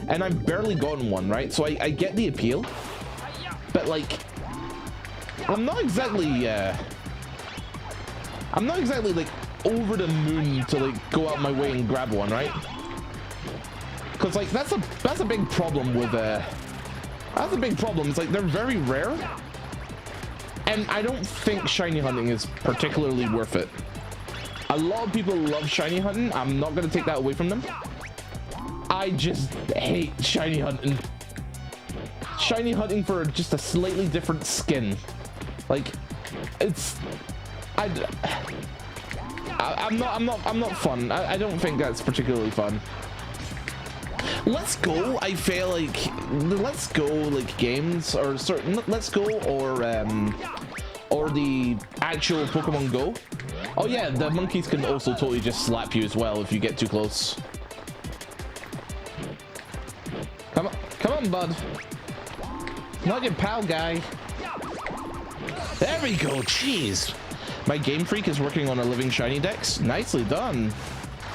and I've barely gotten one, right? So I get the appeal, but, like, I'm not exactly like over the moon to, like, go out my way and grab one, right? Because, like, that's a big problem with that's a big problem. It's like they're very rare, and I don't think shiny hunting is particularly worth it. A lot of people love shiny hunting. I'm not gonna take that away from them. I just hate shiny hunting. Shiny hunting for just a slightly different skin. Like, it's I'm not fun. I don't think that's particularly fun. Let's Go, I feel like Let's Go, like, games, or certain Let's Go, or the actual Pokemon Go. Oh yeah, the monkeys can also totally just slap you as well if you get too close. Come on, bud. Not your pal, guy. There we go. Jeez. My Game Freak is working on a living shiny dex. Nicely done.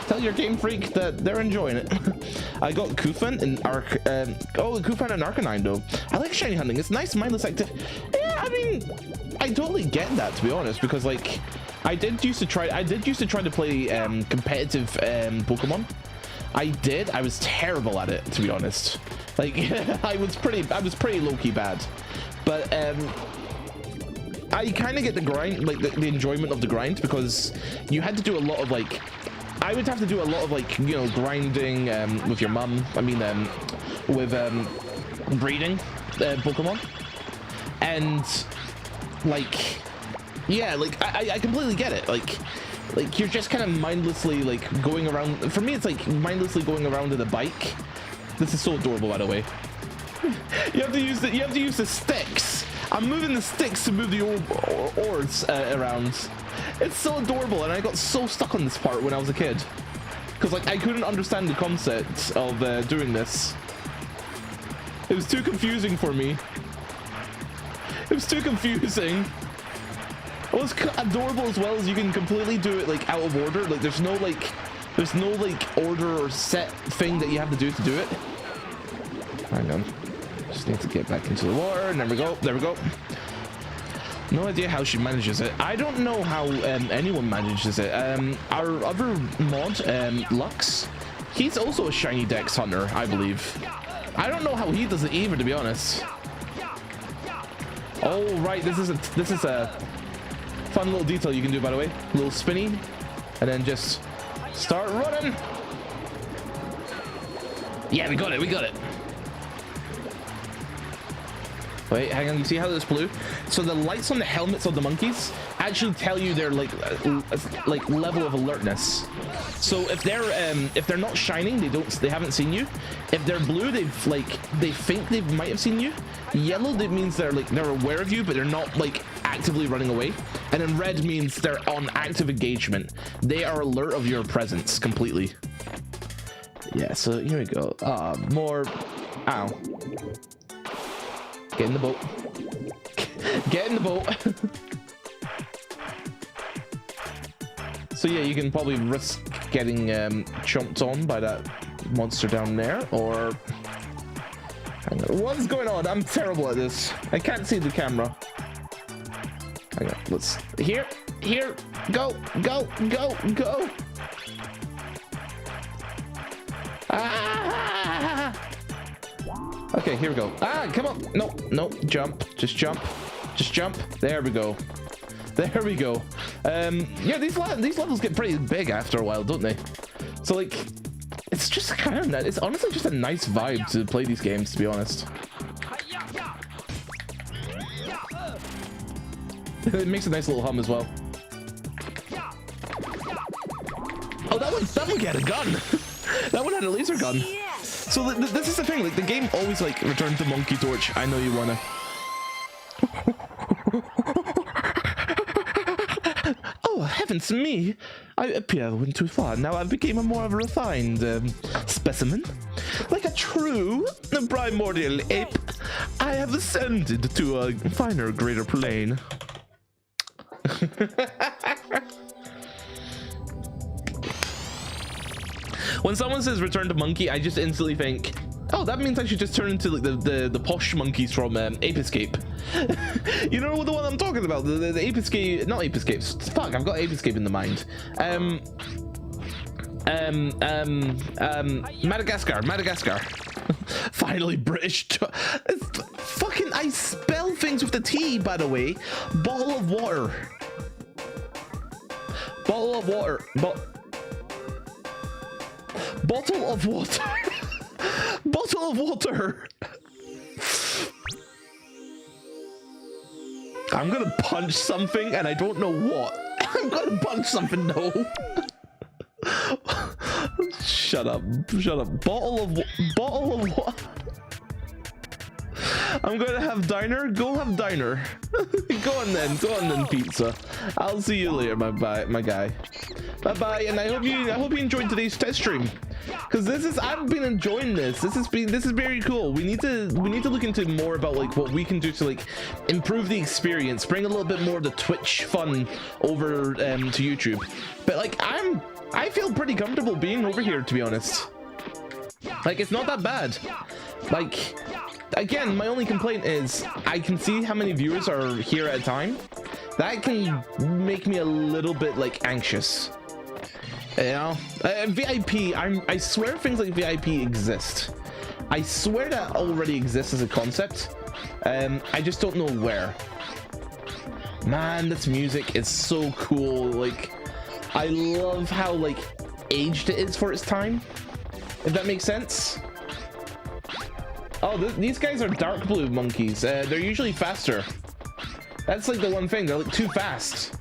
Tell your Game Freak that they're enjoying it. I got Kufan and Kufan and Arcanine though. I like shiny hunting. It's nice, mindless activity. Yeah, I mean, I totally get that, to be honest, because like I did used to try to play competitive Pokemon. I was terrible at it, to be honest. Like I was pretty low-key bad, but I kind of get the grind, like the enjoyment of the grind, because you had to do a lot of like, I would have to do a lot of like, you know, grinding with your mum. I mean, with breeding Pokemon, and like, yeah, like I completely get it. Like you're just kind of mindlessly like going around. For me, it's like mindlessly going around with a bike. This is so adorable, by the way. You have to use the sticks. I'm moving the sticks to move the orbs around. It's so adorable, and I got so stuck on this part when I was a kid, because like I couldn't understand the concept of doing this. It was too confusing for me. It was too confusing. It was adorable as well as you can completely do it like out of order. Like there's no like order or set thing that you have to do it. Hang on. Just need to get back into the water, and there we go. There we go. No idea how she manages it. I don't know how anyone manages it. Our other mod, Lux, he's also a shiny Dex hunter, I believe. I don't know how he does it either, to be honest. Oh right, this is a fun little detail you can do, by the way. A little spinny, and then just start running. Yeah, we got it. We got it. Wait, hang on. You see how this blue? So the lights on the helmets of the monkeys actually tell you their like level of alertness. So if they're not shining, they haven't seen you. If they're blue, they think they might have seen you. Yellow, that means they're aware of you, but they're not like actively running away. And then red means they're on active engagement. They are alert of your presence completely. Yeah. So here we go. More. Ow. Get in the boat. Get in the boat. So yeah, you can probably risk getting chomped on by that monster down there, or hang on. What is going on? I'm terrible at this. I can't see the camera. Hang on. Let's here. Go. Ah! Okay, here we go. Ah, come on. No, jump. Just jump. There we go. Yeah, these levels get pretty big after a while, don't they? So like, it's just kind of, it's honestly just a nice vibe to play these games, to be honest. It makes a nice little hum as well. Oh, that one had a gun. That one had a laser gun. So this is the thing, like the game always like return to Monkey Torch. I know you wanna. Oh heavens me! I appear I went too far. Now I've become a more refined specimen, like a true primordial ape. I have ascended to a finer, greater plane. When someone says return to monkey, I just instantly think, oh, that means I should just turn into like the posh monkeys from Ape Escape. You know the one I'm talking about, the Ape Escape, not Ape Escape. Fuck, I've got Ape Escape in the mind. Madagascar. Finally British. Fucking, I spell things with the T, by the way. Bottle of water. Bottle of water. Bottle of water. Bottle of water. I'm gonna punch something and I don't know what. I'm gonna punch something though. Shut up. Bottle of what? I'm gonna have diner. Go have diner. Go on then, pizza. I'll see you later, my guy. Bye, and I hope you enjoyed today's test stream, because I've been enjoying this. This is very cool. We need to look into more about like what we can do to like improve the experience, bring a little bit more of the Twitch fun over to YouTube. But like I feel pretty comfortable being over here, to be honest. Like, it's not that bad. Like, again, my only complaint is I can see how many viewers are here at a time. That can make me a little bit, like, anxious. You know? VIP, I swear things like VIP exist. I swear that already exists as a concept. I just don't know where. Man, this music is so cool. Like, I love how, like, aged it is for its time. If that makes sense. Oh, these guys are dark blue monkeys. They're usually faster. That's like the one thing. They're like too fast.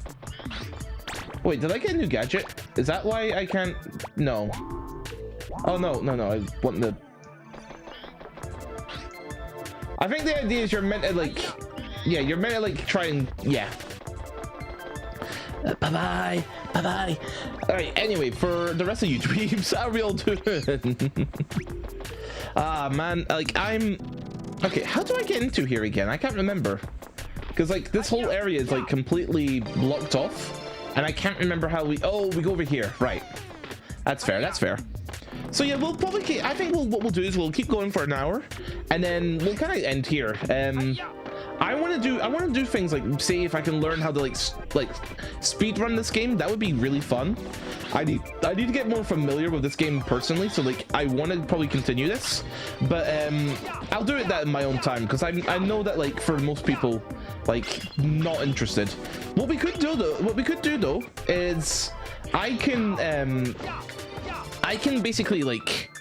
Wait, did I get a new gadget? Is that why I can't? No. Oh, no. I want the... I think the idea is you're meant to like... Yeah, you're meant to like try and... Yeah. Bye-bye. Bye-bye. Alright, anyway, for the rest of you dweebs, how are we all doing? Ah, man, like, I'm... Okay, how do I get into here again? I can't remember. Because, like, this whole area is, like, completely blocked off. And I can't remember how we... Oh, we go over here. Right. That's fair, that's fair. So, yeah, we'll probably keep... I think what we'll do is we'll keep going for an hour. And then we'll kind of end here. I want to do things like, say, if I can learn how to like speed run this game, that would be really fun. I need to get more familiar with this game personally, so like I want to probably continue this, but I'll do it that in my own time, because I know that like for most people, like, not interested. What we could do though is I can basically, like,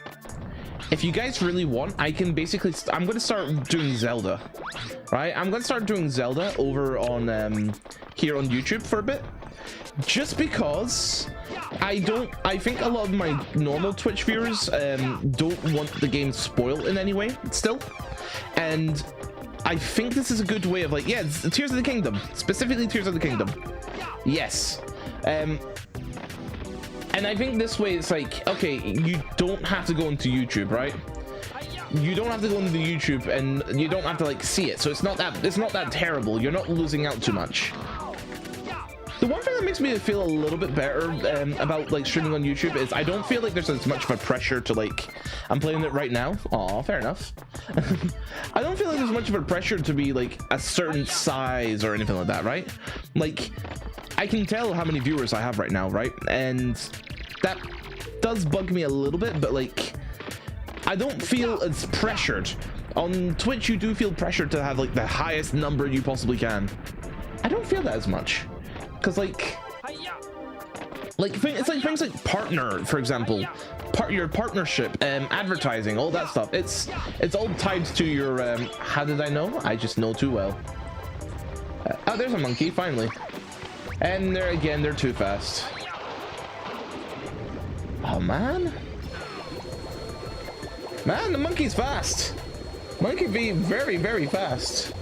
if you guys really want, I can basically I'm going to start doing Zelda. Right, I'm gonna start doing Zelda over on here on YouTube for a bit, just because I think a lot of my normal Twitch viewers don't want the game spoiled in any way still, and I think this is a good way of like, yeah, it's Tears of the Kingdom, specifically Tears of the Kingdom, yes, and I think this way it's like, okay, you don't have to go into YouTube, right? You don't have to go into the YouTube, and you don't have to like see it, so it's not that terrible. You're not losing out too much. The one thing that makes me feel a little bit better about like streaming on YouTube is I don't feel like there's as much of a pressure to like, I'm playing it right now. Aw, fair enough. I don't feel like there's much of a pressure to be like a certain size or anything like that, right? Like, I can tell how many viewers I have right now, right? And that does bug me a little bit, but like, I don't feel as pressured. On Twitch, you do feel pressured to have like the highest number you possibly can. I don't feel that as much, because like it's like things like partner, for example, your partnership, advertising, all that stuff. It's all tied to your how did I know? I just know too well. Oh, there's a monkey finally, and they're too fast. Oh man. Man, the monkey's fast. Monkey be very, very fast.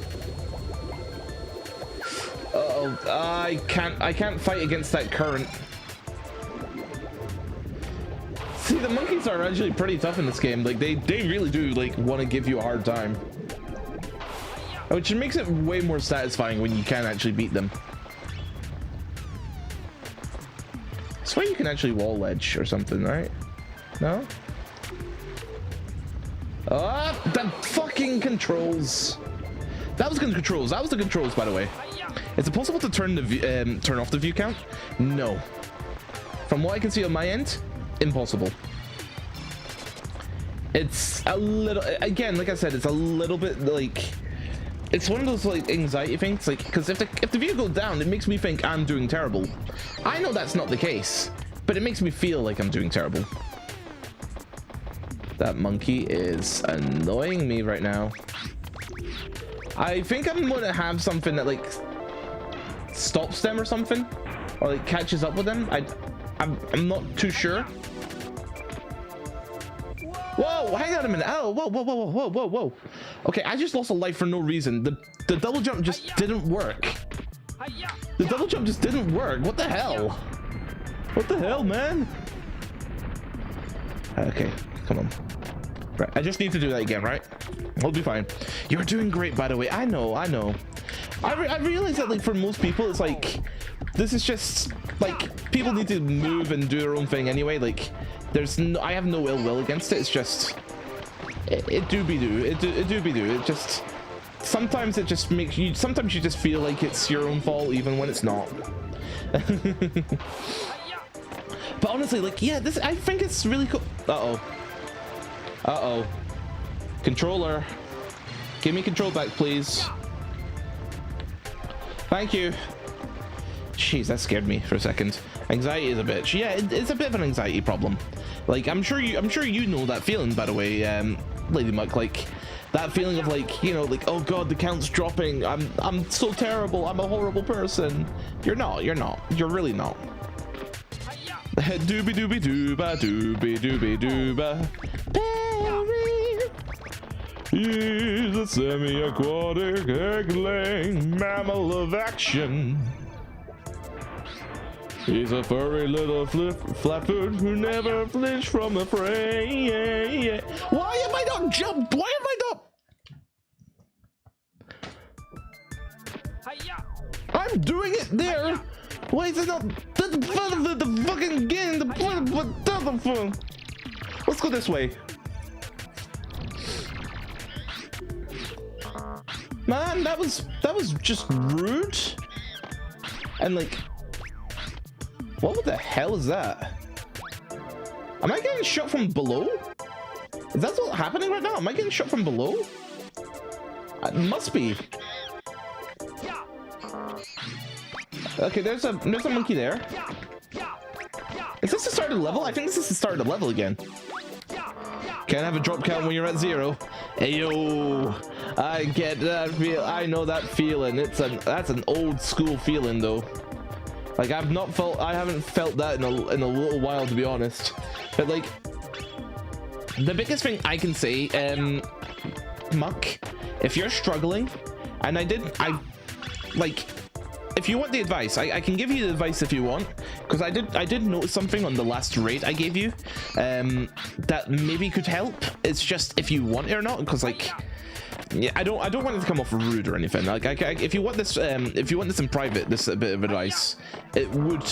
Uh-oh, I can't fight against that current. See, the monkeys are actually pretty tough in this game. Like, they really do, like, want to give you a hard time. Which makes it way more satisfying when you can actually beat them. I swear you can actually wall ledge or something, right? No? Ah, the fucking controls. That was the controls. That was the controls, by the way. Is it possible to turn the turn off the view count? No. From what I can see on my end, impossible. It's a little, again, like I said, it's a little bit like, it's one of those like anxiety things, like, because if the view goes down, it makes me think I'm doing terrible. I know that's not the case, but it makes me feel like I'm doing terrible. That monkey is annoying me right now. I think I'm gonna have something that like stops them or something, or like catches up with them. I'm not too sure. Whoa, hang on a minute. Oh, whoa. Okay, I just lost a life for no reason. The double jump just didn't work. The double jump just didn't work. What the hell? What the hell, man? Okay, come on. Right, I just need to do that again, right? We'll be fine. You're doing great, by the way. I know. I realize that, like, for most people, it's like, this is just, like, people need to move and do their own thing anyway. Like, there's no, I have no ill will against it. It's just it do be do. It do be do. It just sometimes it just makes you. Sometimes you just feel like it's your own fault, even when it's not. But honestly, like, yeah, this, I think it's really cool. Uh-oh. Controller. Give me control back, please. Thank you. Jeez, that scared me for a second. Anxiety is a bitch. Yeah, it's a bit of an anxiety problem. Like, I'm sure you know that feeling, by the way, Lady Muck. Like, that feeling of, like, you know, like, oh god, the count's dropping. I'm so terrible. I'm a horrible person. You're not. You're really not. Doobie doobie dooba doobie doobie dooba. Perry is a semi-aquatic egg-laying mammal of action. He's a furry little flapper who never flinched from the fray. Why am I not jumped? Why am I not? I'm doing it there. Why is it not the fucking game? The let's go this way. Man, that was just rude. And like, what the hell is that? Am I getting shot from below? Is that what's happening right now? Am I getting shot from below? It must be. Okay, there's a monkey there. Is this the start of the level? I think this is the start of the level again. Can't have a drop count when you're at 0. Ayo, I get that feel. I know that feeling. That's an old school feeling though. Like I haven't felt that in a little while, to be honest. But like, the biggest thing I can say, Muck, if you're struggling, and if you want the advice, I can give you the advice if you want, because I did notice something on the last raid I gave you that maybe could help. It's just if you want it or not, because like, yeah, I don't want it to come off rude or anything. Like, if you want this in private, this bit of advice, it would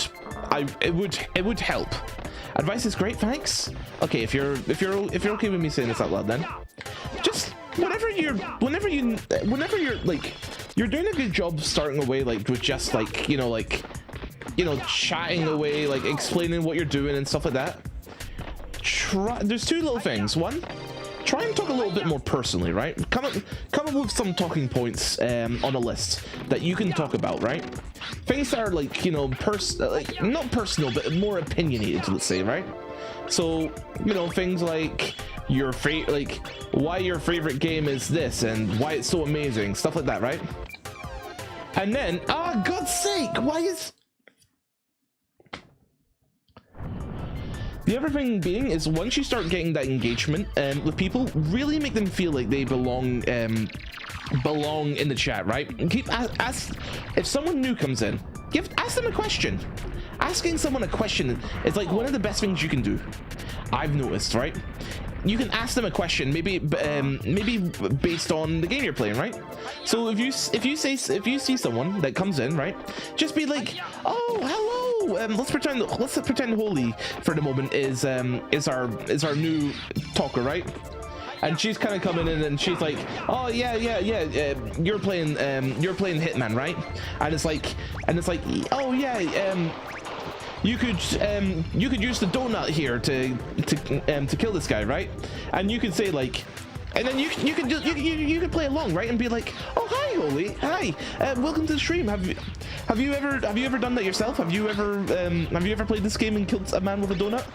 help. Advice is great, thanks. Okay, if you're okay with me saying this out loud, then just whenever you're like, you're doing a good job starting away, like with just like, you know, chatting away, like explaining what you're doing and stuff like that. There's two little things. One, try and talk a little bit more personally, right? Come up with some talking points on a list that you can talk about, right? Things that are like, you know, like not personal, but more opinionated, let's say, right? So, you know, things like your like why your favorite game is this and why it's so amazing, stuff like that, right? And then, oh God's sake, why is the other thing being is once you start getting that engagement with people, really make them feel like they belong in the chat, right? And if someone new comes in, ask them a question. Asking someone a question is like one of the best things you can do, I've noticed, right? You can ask them a question, maybe based on the game you're playing, right? So if you see someone that comes in, right, just be like, oh, hello, let's pretend Holy for the moment is our new talker, right? And she's kind of coming in and she's like, oh yeah, you're playing Hitman, right? And it's like, oh yeah, you could use the donut here to kill this guy, right? And you could say like, and then you could play along, right? And be like, oh hi Holy, hi, welcome to the stream. Have you ever done that yourself? Have you ever played this game and killed a man with a donut?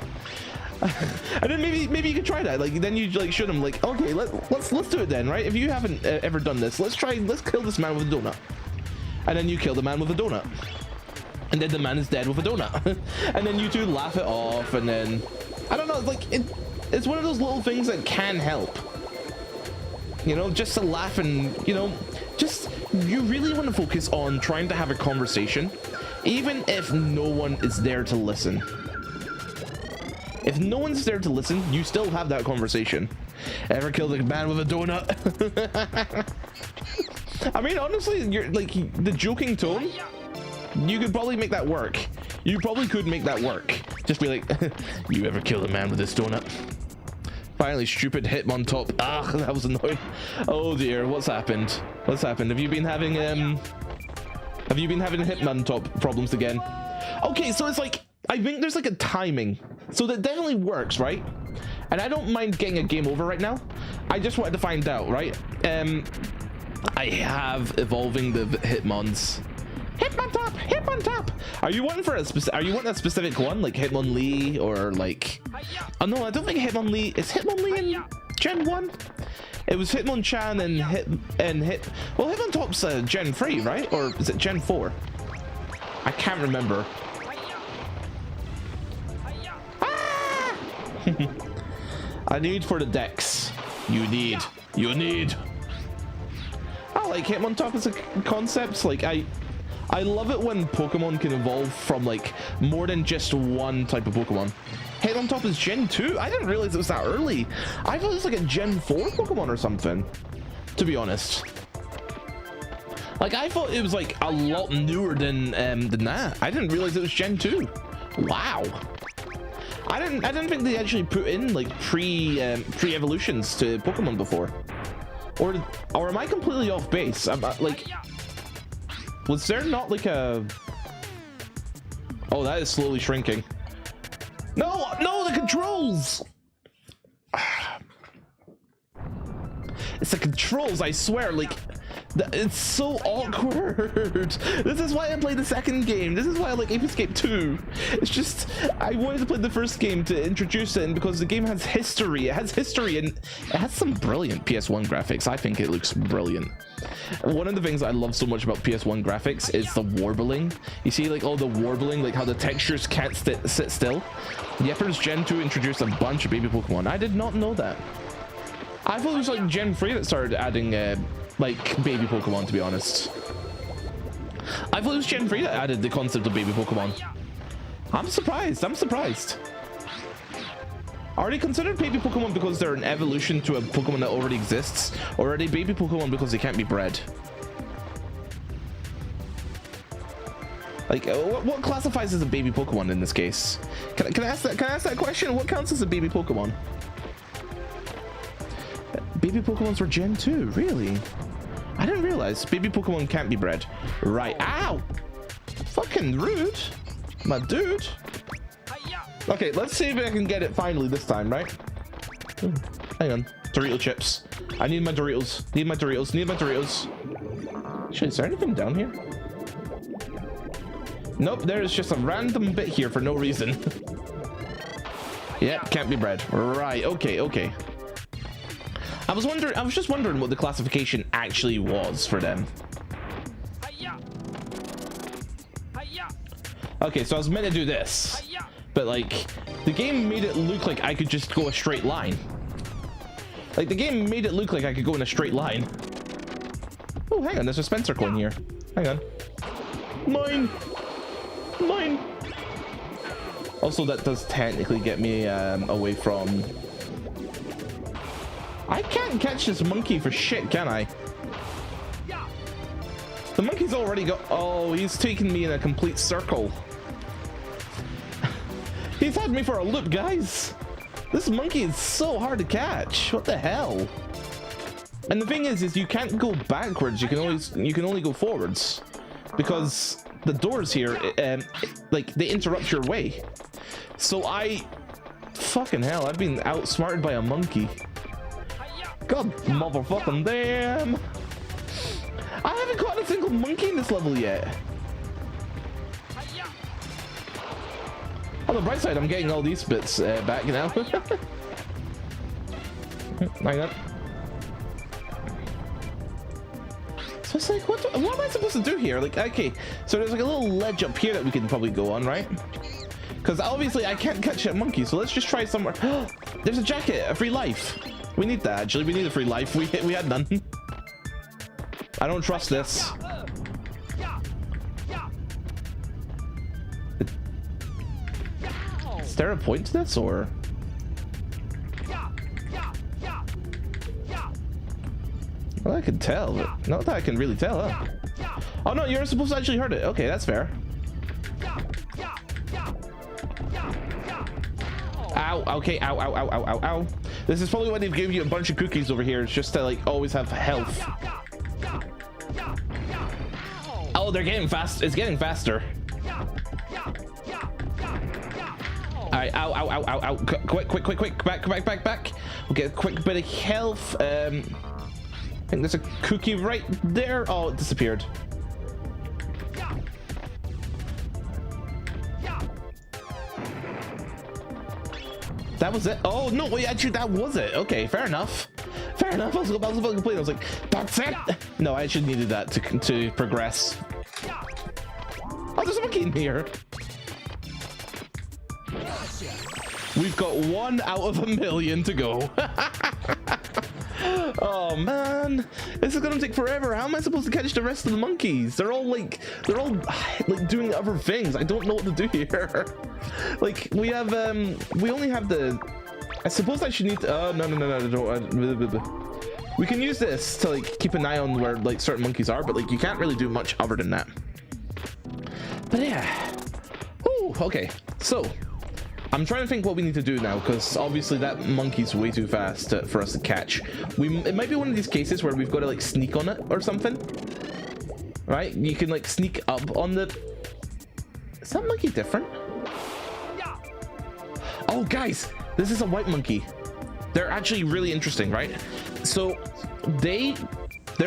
And then maybe you could try that. Like then you like show them like, okay, let's do it then, right? If you haven't ever done this, let's kill this man with a donut. And then you kill the man with a donut. And then the man is dead with a donut. And then you two laugh it off, and then I don't know, like it's one of those little things that can help. You know, just to laugh and, you know, just you really want to focus on trying to have a conversation, even if no one is there to listen. If no one's there to listen, you still have that conversation. Ever killed a man with a donut? I mean, honestly, you're like the joking tone. You could probably make that work. You probably could make that work. Just be like, you ever killed a man with this donut? Finally, stupid Hitmontop. Ah, that was annoying. Oh dear, what's happened? What's happened? Have you been having Hitmontop problems again? Okay, so it's like, I think there's like a timing. So that definitely works, right? And I don't mind getting a game over right now. I just wanted to find out, right? I have evolving the Hitmons. Hitmontop. Are you wanting for a specific one, like Hitmonlee or like? Oh no, I don't think Hitmonlee is Hitmonlee in Gen 1. It was Hitmonchan and Well, Hitmontop's Gen 3, right? Or is it Gen 4? I can't remember. Ah! I need for the decks. You need. I like Hitmontop as a concept. Like I love it when Pokemon can evolve from like more than just one type of Pokemon. Hitmontop is Gen 2? I didn't realize it was that early. I thought it was like a Gen 4 Pokemon or something, to be honest. Like I thought it was like a lot newer than that. I didn't realize it was Gen 2. Wow. I didn't think they actually put in like pre-evolutions to Pokemon before. Or am I completely off base? I'm like, was there not like a... Oh, that is slowly shrinking. No, the controls! It's the controls, I swear, like, it's so awkward. This is why I played the second game. This is why I like Escape 2. It's just, I wanted to play the first game to introduce it, and because the game has history. It has history, and it has some brilliant PS1 graphics. I think it looks brilliant. One of the things I love so much about PS1 graphics is the warbling. You see, like, all the warbling, like how the textures can't sit still. Yepper's Gen 2 introduced a bunch of baby Pokemon. I did not know that. I thought it was like Gen 3 that started adding like baby Pokemon, to be honest. I thought it was Gen 3 that added the concept of baby Pokemon. I'm surprised. Are they considered baby Pokemon because they're an evolution to a Pokemon that already exists? Or are they baby Pokemon because they can't be bred? Like, what classifies as a baby Pokemon in this case? Can I ask that question? What counts as a baby Pokemon? Baby Pokemons were Gen 2, really? I didn't realize baby Pokemon can't be bred. Right, ow! Fucking rude, my dude. Okay, let's see if I can get it finally this time, right? Ooh, hang on, Dorito chips. I need my Doritos, need my Doritos. Shit, is there anything down here? Nope, there is just a random bit here for no reason. Yeah, can't be bred. Right, okay. I was just wondering what the classification actually was for them. Okay, so I was meant to do this, but like the game made it look like I could just go a straight line. Like the game made it look like I could go in a straight line. Oh, hang on, there's a Spencer coin here. Hang on. Mine. Also, that does technically get me away from... I can't catch this monkey for shit, can I? The monkey's already got... Oh, he's taking me in a complete circle. He's had me for a loop, guys. This monkey is so hard to catch. What the hell? And the thing is you can't go backwards. You can only go forwards, because the doors here, like, they interrupt your way. So fucking hell, I've been outsmarted by a monkey. God motherfucking damn. I haven't caught a single monkey in this level yet. On the bright side, I'm getting all these bits back now. Hang on. So it's like, what am I supposed to do here? Like, okay, so there's like a little ledge up here that we can probably go on, right? Because obviously I can't catch a monkey, so let's just try somewhere. There's a jacket, a free life. We need that, actually. We need a free life. We had none. I don't trust this. Is there a point to this, or? Well, I can tell, but not that I can really tell, huh? Oh no, you're supposed to actually hurt it. Okay, that's fair. Ow. Okay. Ow, ow, ow, ow, ow, ow. This is probably why they've given you a bunch of cookies over here. It's just to, like, always have health. Oh, they're getting fast. It's getting faster. Alright, ow, ow, ow, ow, ow. Quick. Back. We'll get a quick bit of health. I think there's a cookie right there. Oh, it disappeared. That was it. Oh no, wait, actually that was it. Okay, fair enough. I was about to complain. I was like, that's it. No, I actually needed that to progress. Oh, there's a monkey in here. We've got 1 out of 1,000,000 to go. Oh man, this is gonna take forever. How am I supposed to catch the rest of the monkeys? They're all like doing other things. I don't know what to do here. Like we have we only have the, I suppose I should need to, oh no, don't, we can use this to like keep an eye on where like certain monkeys are, but like you can't really do much other than that. But yeah. Ooh, okay, so I'm trying to think what we need to do now, because obviously that monkey's way too fast for us to catch. It might be one of these cases where we've got to like sneak on it or something, right? You can like sneak up on the, is that monkey different? Oh guys, this is a white monkey. They're actually really interesting, right? So their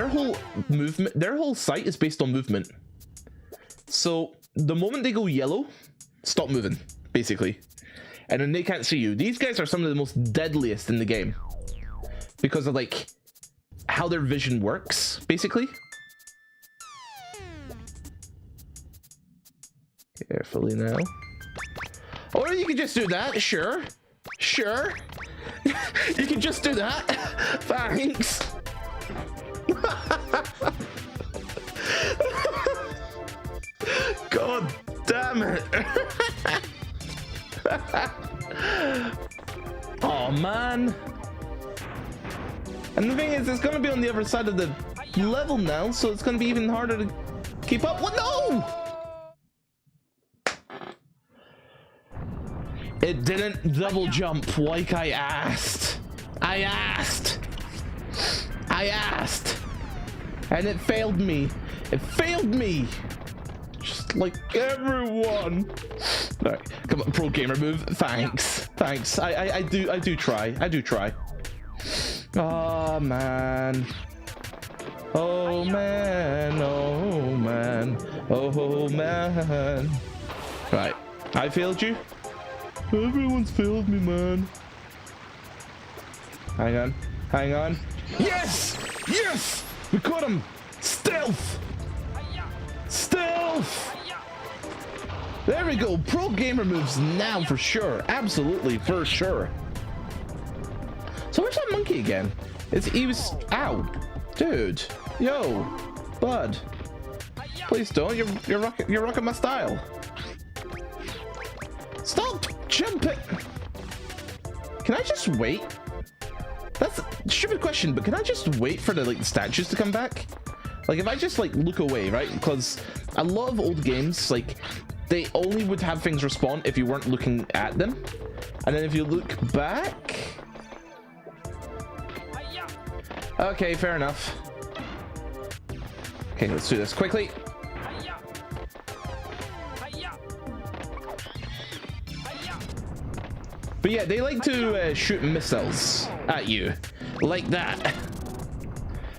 whole movement, their whole sight is based on movement. So the moment they go yellow, stop moving, basically. And then they can't see you. These guys are some of the most deadliest in the game because of like how their vision works, basically. Carefully now. Or you can just do that, sure. You can just do that. Thanks. God damn it. Oh man. And the thing is, it's gonna be on the other side of the level now, so it's gonna be even harder to keep up with. No! It didn't double jump like I asked. I asked. And it failed me. Just like everyone. All right, come on, pro gamer move. Thanks. I do try. Oh man. Right, I failed you. Everyone's failed me, man. Hang on. Yes, we caught him. Stealth. There we go. Pro gamer moves now for sure. Absolutely, for sure. So where's that monkey again? He was, ow, dude, yo, bud, please don't. You're rocking my style. Stop jumping. Can I just wait? That's a stupid question, but can I just wait for the statues to come back? Like if I just look away, right? Because a lot of old games, they only would have things respawn if you weren't looking at them, and then if you look back. Okay, fair enough. Okay, let's do this quickly. But yeah, they like to shoot missiles at you like that.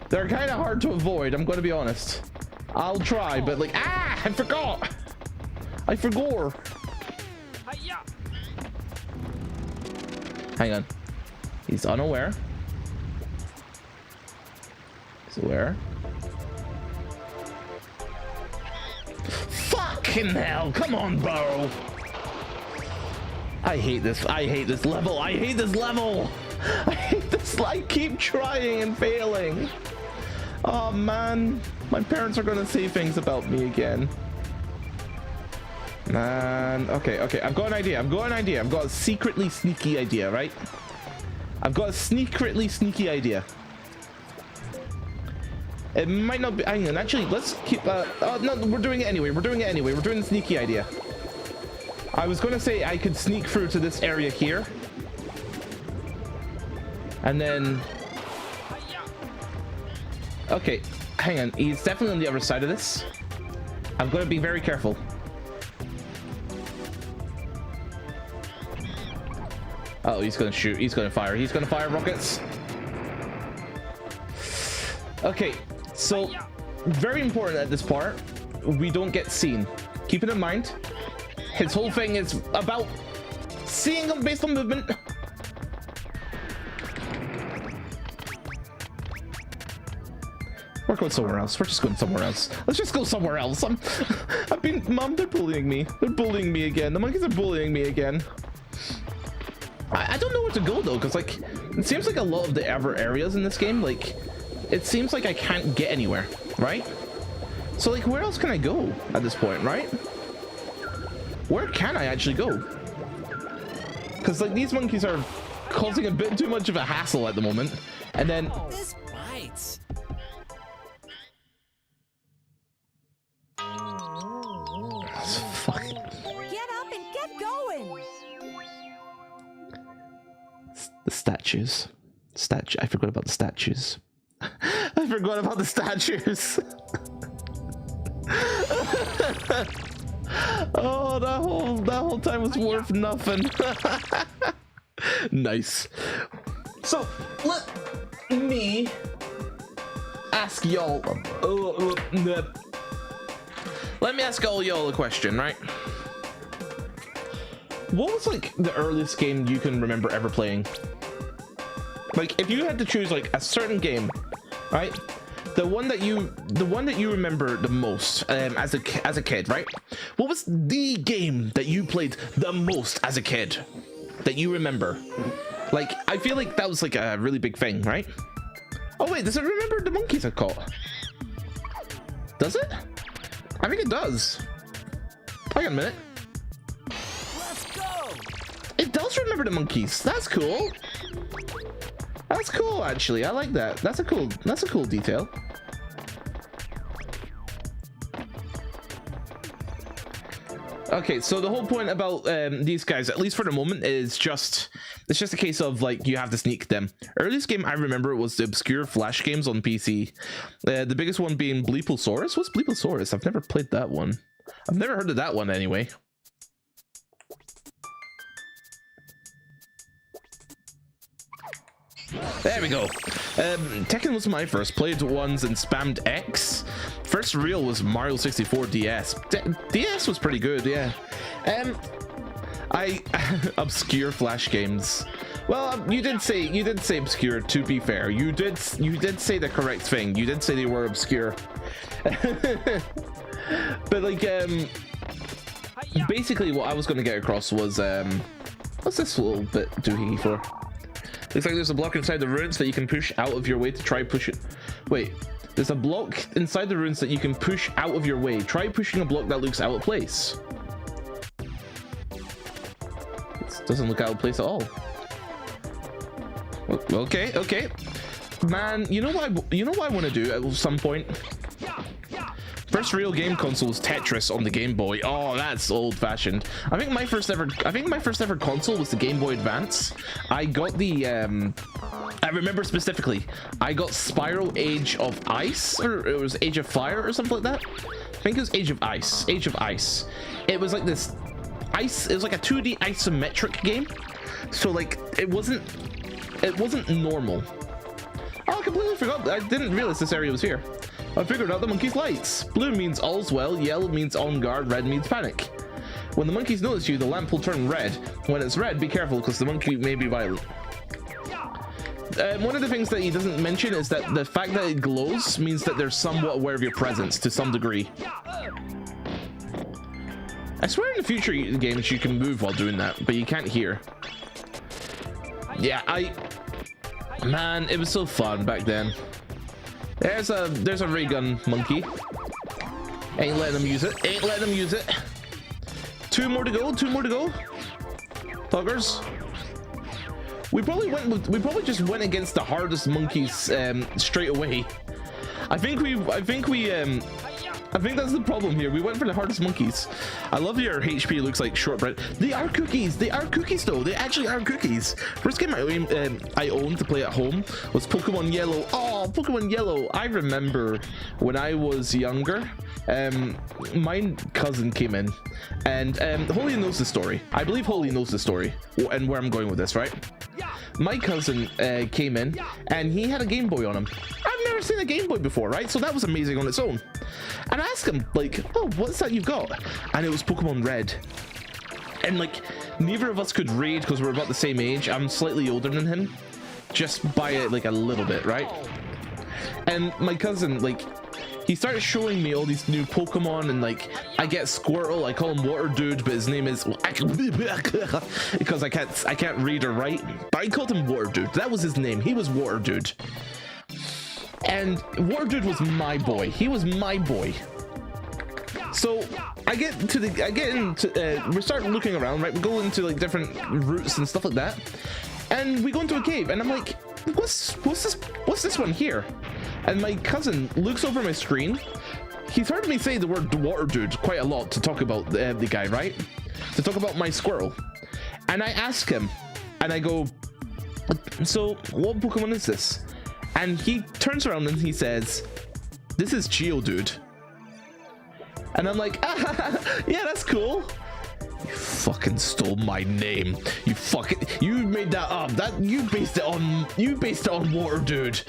They're kind of hard to avoid, I'm going to be honest. I'll try, but I forgot. I forgot. Hang on. He's unaware. He's aware. Fucking hell, come on, bro. I hate this level. I hate this. I keep trying and failing. Oh man, my parents are gonna say things about me again. Man, okay, I've got an idea. I've got a secretly sneaky idea, right? I've got a secretly sneaky idea. It might not be, hang on, actually, let's keep, oh no, we're doing it anyway. We're doing the sneaky idea. I was gonna say I could sneak through to this area here And then... Okay, hang on. He's definitely on the other side of this. I'm going to be very careful. Oh, he's going to shoot. He's going to fire. He's going to fire rockets. Okay, so very important at this part, we don't get seen. Keep it in mind. His whole thing is about seeing him based on movement. We're going somewhere else. We're just going somewhere else. Let's just go somewhere else. Mom, they're bullying me. They're bullying me again. The monkeys are bullying me again. I don't know where to go though, because like, it seems like a lot of the ever areas in this game, like, it seems like I can't get anywhere, right? So like, where else can I go at this point, right? Where can I actually go? Because like, these monkeys are causing a bit too much of a hassle at the moment. And then... This bites. Fuck. Get up and get going. The statues. I forgot about the statues. I forgot about the statues. Oh, that whole time was worth nothing. Nice. So let me ask y'all. Let me ask all y'all a question, right? What was like the earliest game you can remember ever playing? Like, if you had to choose like a certain game, right? The one that you remember the most as a kid, right? What was the game that you played the most as a kid that you remember? Like, I feel like that was like a really big thing, right? Oh wait, does it remember the monkeys I caught? Does it? I think it does. Hang on a minute. Let's go. It does remember the monkeys. That's cool. That's cool, actually. I like that. That's a cool detail. Okay, so the whole point about these guys, at least for the moment, is it's just a case of like you have to sneak them. Earliest game I remember was the obscure Flash games on PC. The biggest one being Bleeplesaurus. What's Bleeplesaurus? I've never played that one. I've never heard of that one anyway. There we go. Tekken was my first. Played ones and spammed X. First real was Mario 64 DS. DS was pretty good, yeah. Obscure Flash games. Well, you did say obscure. To be fair, you did say the correct thing. You did say they were obscure. But like, basically, what I was going to get across was what's this little bit doohickey for? Looks like there's a block inside the ruins that you can push out of your way to try push it. Wait, there's a block inside the ruins that you can push out of your way. Try pushing a block that looks out of place. It doesn't look out of place at all. Okay. Man, you know what I want to do at some point? First real game console was Tetris on the Game Boy. Oh, that's old-fashioned. I think my first ever console was the Game Boy Advance. I got the I remember specifically, I got Spyro Age of Ice, or it was Age of Fire or something like that. I think it was Age of Ice. It was like this ice, it was like a 2D isometric game. So like it wasn't normal. Oh, I completely forgot. I didn't realize this area was here. I figured out the monkey's lights. Blue means all's well, yellow means on guard, red means panic. When the monkeys notice you, the lamp will turn red. When it's red, be careful because the monkey may be violent. One of the things that he doesn't mention is that the fact that it glows means that they're somewhat aware of your presence to some degree. I swear in the future games you can move while doing that, but you can't hear. Yeah, man, it was so fun back then. There's a ray gun monkey. Ain't letting them use it. Two more to go. Thuggers. We probably just went against the hardest monkeys straight away. I think we I think that's the problem here. We went for the hardest monkeys. I love your HP looks like shortbread. They are cookies. They are cookies though. They actually are cookies. First game I owned to play at home was Pokemon Yellow. Oh, Pokemon Yellow. I remember when I was younger, my cousin came in and Holy knows the story. I believe Holy knows the story and where I'm going with this, right? My cousin came in and he had a Game Boy on him. I've never seen a Game Boy before, right? So that was amazing on its own. And I asked him, like, oh, what's that you've got? And it was Pokemon Red. And like, neither of us could raid because we're about the same age. I'm slightly older than him, just by like a little bit, right? And my cousin, like, he started showing me all these new Pokemon, and like, I get Squirtle. I call him Water Dude, but his name is because I can't read or write. But I called him Water Dude. That was his name. He was Water Dude. And Water Dude was my boy. He was my boy. So we start looking around, right? We go into like different routes and stuff like that, and we go into a cave, and I'm like, what's this one here? And my cousin looks over my screen. He's heard me say the word Water Dude quite a lot to talk about the guy, right? To talk about my Squirrel. And I ask him, and I go, so what Pokemon is this? And he turns around and he says, this is Geodude. And I'm like, yeah, that's cool. You fucking stole my name. You made that up. You based it on Water Dude.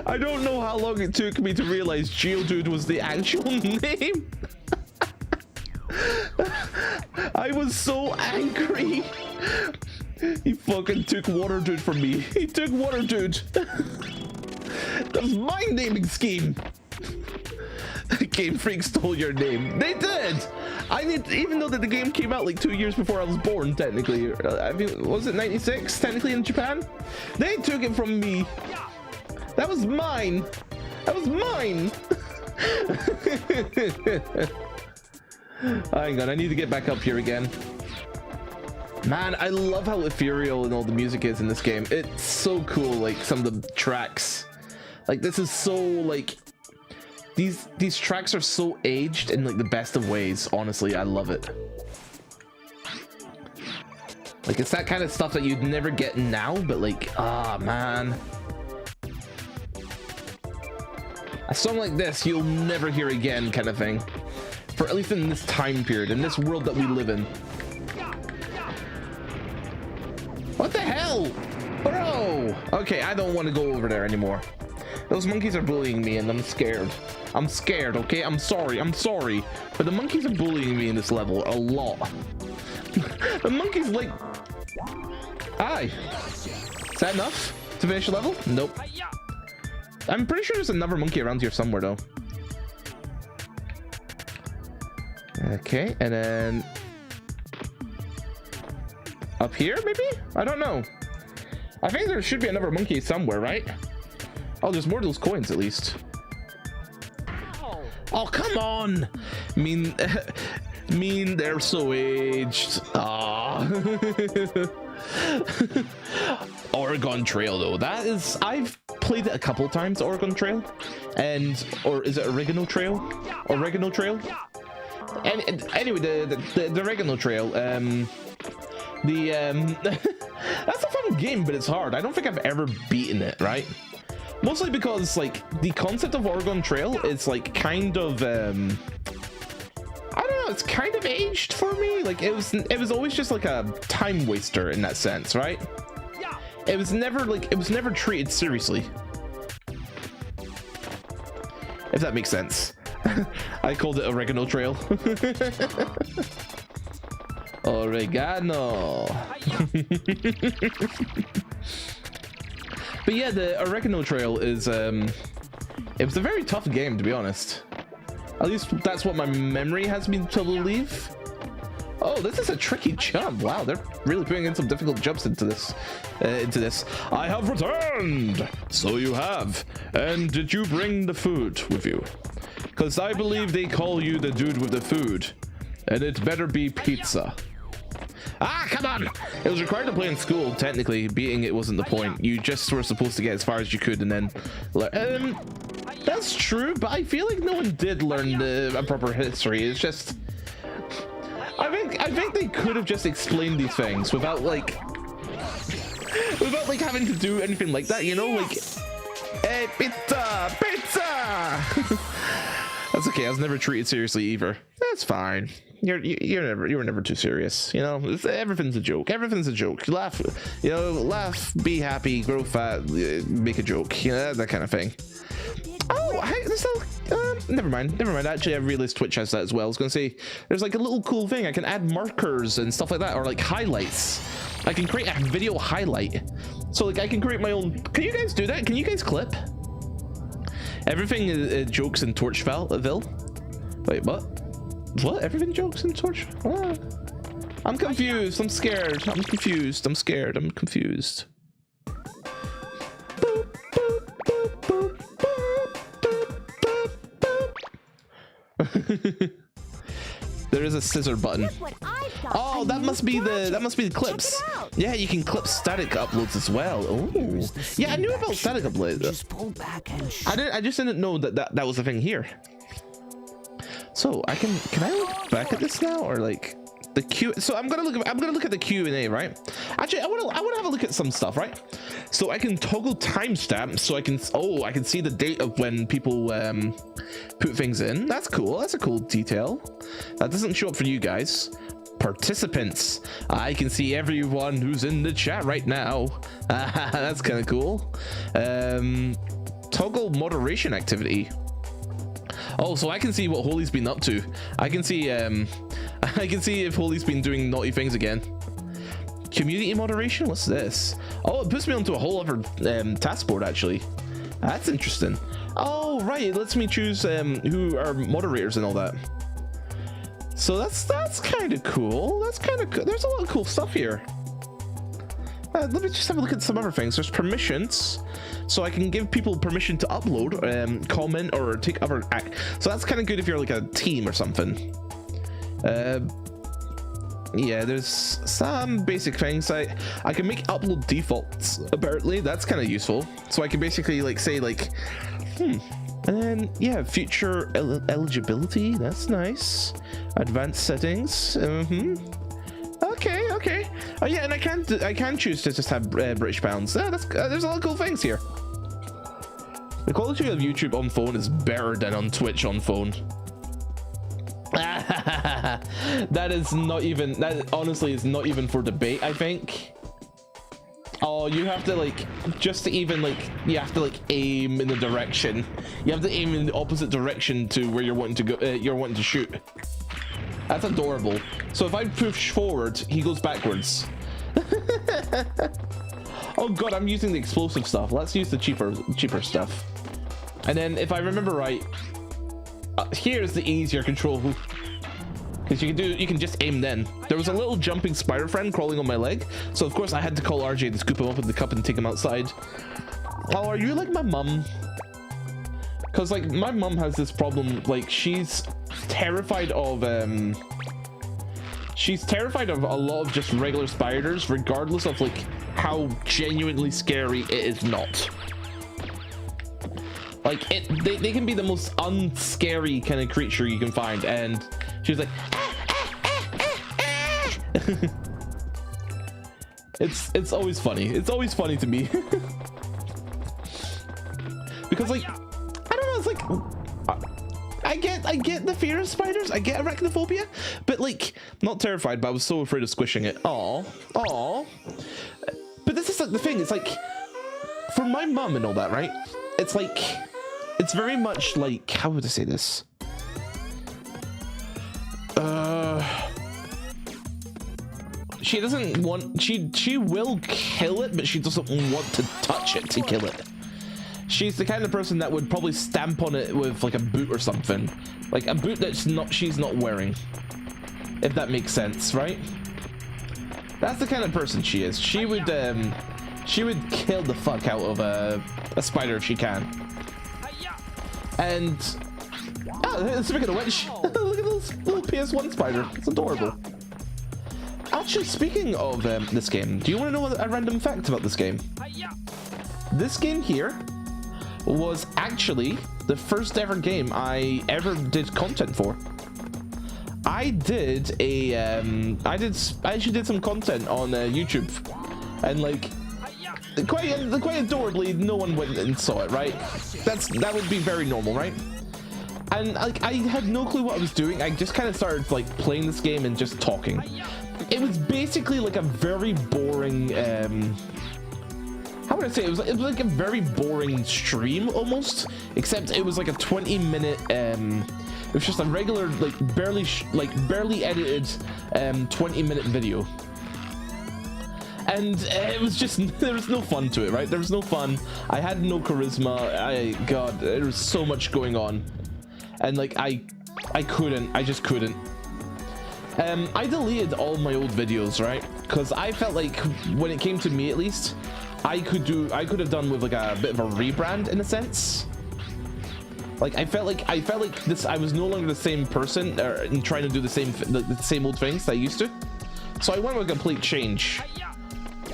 I don't know how long it took me to realize Geodude was the actual name. I was so angry. He fucking took Water Dude from me. He took Water Dude. That's my naming scheme. Game Freak stole your name. They did. Even though that the game came out like 2 years before I was born, technically. I mean, was it 96? Technically in Japan, they took it from me. That was mine. That was mine. Hang on, I need to get back up here again. Man, I love how ethereal and all the music is in this game. It's so cool. Like some of the tracks. Like this is so like. These tracks are so aged in like the best of ways. Honestly, I love it. Like it's that kind of stuff that you'd never get now, but like, man. A song like this you'll never hear again, kind of thing. For at least in this time period, in this world that we live in. What the hell? Bro! Okay, I don't want to go over there anymore. Those monkeys are bullying me and I'm scared. I'm scared, okay? I'm sorry. But the monkeys are bullying me in this level a lot. The monkeys like... Aye. Is that enough to finish the level? Nope. I'm pretty sure there's another monkey around here somewhere though. Okay, and then... Up here, maybe? I don't know. I think there should be another monkey somewhere, right? Oh, there's more of those coins at least. Oh, come on! Mean they're so aged. Ah. Oregon Trail though, that is, I've played it a couple times, Oregon Trail, or is it Oregano Trail? Oregano Trail? And anyway, the Oregano Trail, that's a fun game, but it's hard. I don't think I've ever beaten it, right? Mostly because like the concept of Oregon Trail is like kind of I don't know, it's kind of aged for me. Like it was always just like a time waster in that sense, right? It was never treated seriously, if that makes sense. I called it Oregano Trail. Oregano. But yeah, the Oregano Trail is it was a very tough game, to be honest. At least that's what my memory has me to believe. Oh, this is a tricky jump. Wow, they're really putting in some difficult jumps into this. I have returned. So you have. And did you bring the food with you? Because I believe they call you the dude with the food, and it better be pizza. Ah, come on! It was required to play in school. Technically, beating it wasn't the point. You just were supposed to get as far as you could, and then That's true, but I feel like no one did learn a proper history. It's just, I think they could have just explained these things without like having to do anything like that, you know, like, hey, pizza, pizza. That's okay. I was never treated seriously either. That's fine. You were never too serious, you know. Everything's a joke. Everything's a joke. Laugh, you know, laugh, be happy, grow fat, make a joke, you know, that kind of thing. Oh, never mind. Actually, I realized Twitch has that as well. I was gonna say there's like a little cool thing. I can add markers and stuff like that, or like highlights. I can create a video highlight. So like I can create my own. Can you guys do that? Can you guys clip? Everything is jokes in Torchville. Wait, what? What? Everything jokes in Torch? Ah. I'm confused. I'm scared. I'm confused. I'm scared. I'm confused. There is a scissor button. Oh, that must be the clips. Yeah, you can clip static uploads as well. Oh, yeah, I knew about static uploads. Just pull back and I just didn't know that was a thing here. So can I look back at this now, or like the Q? So I'm gonna look at the Q&A, right? Actually, I want to have a look at some stuff, right? So I can toggle timestamps, so I can see the date of when people put things in. That's cool. That's a cool detail. That doesn't show up for you guys. Participants. I can see everyone who's in the chat right now. That's kind of cool. Toggle moderation activity. Oh, so I can see what Holy's been up to. I can see if Holy's been doing naughty things again. Community moderation? What's this? Oh, it puts me onto a whole other taskboard actually. That's interesting. Oh, right, it lets me choose who are moderators and all that. So that's kind of cool. That's kind of cool. There's a lot of cool stuff here. Let me just have a look at some other things. There's permissions, so I can give people permission to upload, comment, or take other act. So that's kind of good if you're like a team or something. Yeah, there's some basic things. I can make upload defaults. Apparently, that's kind of useful. So I can basically like say like, and then yeah, future eligibility. That's nice. Advanced settings. Okay. Oh yeah, and I can choose to just have British pounds. Yeah, there's a lot of cool things here. The quality of YouTube on phone is better than on Twitch on phone. That is not even. That honestly is not even for debate, I think. Oh, you have to like just to even like you have to like aim in the direction. You have to aim in the opposite direction to where you're wanting to go. You're wanting to shoot. That's adorable. So if I push forward, he goes backwards. Oh god, I'm using the explosive stuff. Let's use the cheaper stuff. And then if I remember right, here's the easier control, because you can just aim. Then there was a little jumping spider friend crawling on my leg, so of course I had to call RJ to scoop him up in the cup and take him outside. Oh, are you like my mum? Because like my mum has this problem, like she's terrified of a lot of just regular spiders, regardless of like how genuinely scary it is not. Like they can be the most unscary kind of creature you can find, and she's like it's always funny. It's always funny to me. Because like I don't know, it's like I get the fear of spiders, I get arachnophobia, but like not terrified, but I was so afraid of squishing it. Aw. But this is like the thing, it's like for my mum and all that, right? It's like it's very much like, how would I say this? She doesn't want, she will kill it, but she doesn't want to touch it to kill it. She's the kind of person that would probably stamp on it with like a boot or something, like a boot she's not wearing, if that makes sense, right? That's the kind of person she is. She would kill the fuck out of a spider if she can. And speaking of which, look at this little PS1 spider. It's adorable. Actually, speaking of this game, do you want to know a random fact about this game? This game here was actually the first ever game I ever did content for. I did a I actually did some content on YouTube, and like quite adorably, no one went and saw it, right? That would be very normal, right? And like I had no clue what I was doing. I just kind of started like playing this game and just talking. It was basically like a very boring how would I say it was like a very boring stream almost, except it was like a 20-minute it was just a regular like barely edited 20-minute video. And it was just, there was no fun to it, right? There was no fun. I had no charisma. God, there was so much going on. And like, I just couldn't. I deleted all my old videos, right? Because I felt like, when it came to me at least, I could have done with like a bit of a rebrand in a sense. Like, I felt like I was no longer the same person, and trying to do the same old things that I used to. So I went with a complete change.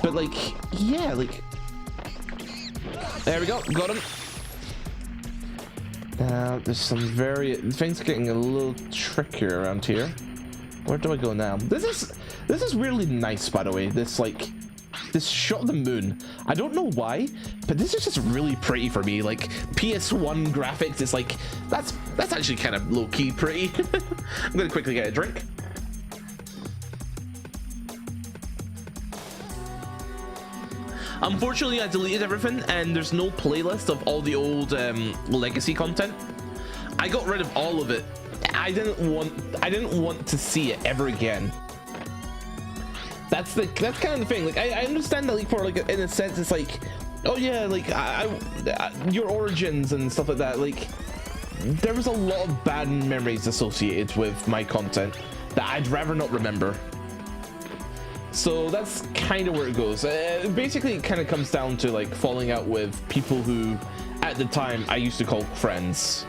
But like, yeah, like, there we go, got him. Now there's some things getting a little trickier around here. Where do I go now? This is really nice, by the way. This shot of the moon. I don't know why, but this is just really pretty for me. Like PS1 graphics, it's like that's actually kind of low-key pretty. I'm gonna quickly get a drink. Unfortunately, I deleted everything, and there's no playlist of all the old legacy content. I got rid of all of it. I didn't want to see it ever again. That's kind of the thing. Like, I understand that, like, for like in a sense, it's like, oh yeah, like your origins and stuff like that. Like, there was a lot of bad memories associated with my content that I'd rather not remember. So that's kind of where it goes. Basically, it kind of comes down to like falling out with people who, at the time, I used to call friends,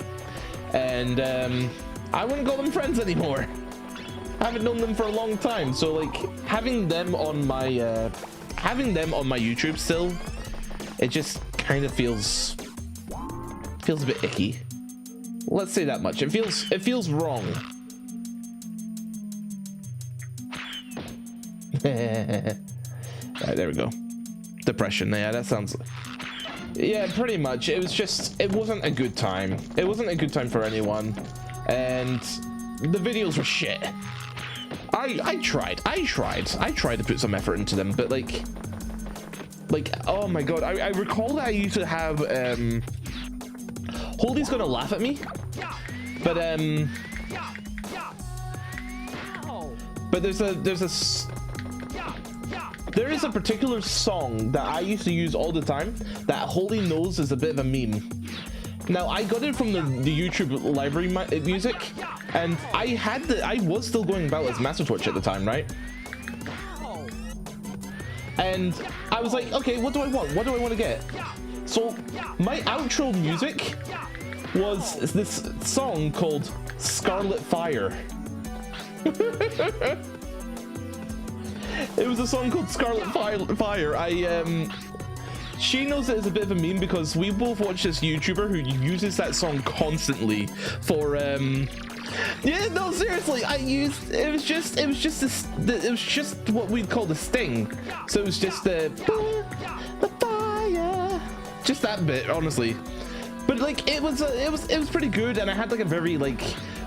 and I wouldn't call them friends anymore. I haven't known them for a long time, so like having them on my YouTube still, it just kind of feels a bit icky. Let's say that much. It feels wrong. Right, there we go. Depression. Yeah, that sounds. Yeah, pretty much. It wasn't a good time. It wasn't a good time for anyone, and the videos were shit. I tried to put some effort into them, but like oh my god, I recall that I used to have Holdy's gonna laugh at me, but there is a particular song that I used to use all the time that Holdy knows is a bit of a meme. Now, I got it from the YouTube library music, and I was still going about as Master Twitch at the time, right? And I was like, okay, what do I want? What do I want to get? So my outro music was this song called Scarlet Fire. It was a song called Scarlet Fire. She knows it as a bit of a meme because we both watch this YouTuber who uses that song constantly for yeah, no, seriously, it was just what we'd call the sting. So it was just the fire, just that bit, honestly. But like it was pretty good, and I had like a very like,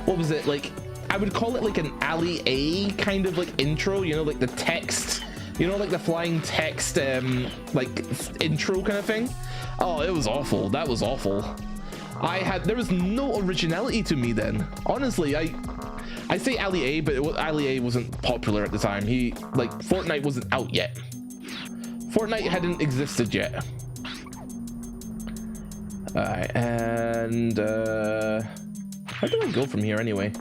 what was it, like, I would call it like an Ali A kind of like intro, you know, like the text, you know, like the flying text like intro kind of thing. Oh, it was awful. That was awful. There was no originality to me then. Honestly, I say Ali A, but Ali A wasn't popular at the time. Fortnite wasn't out yet. Fortnite hadn't existed yet. Alright, and where do I go from here anyway?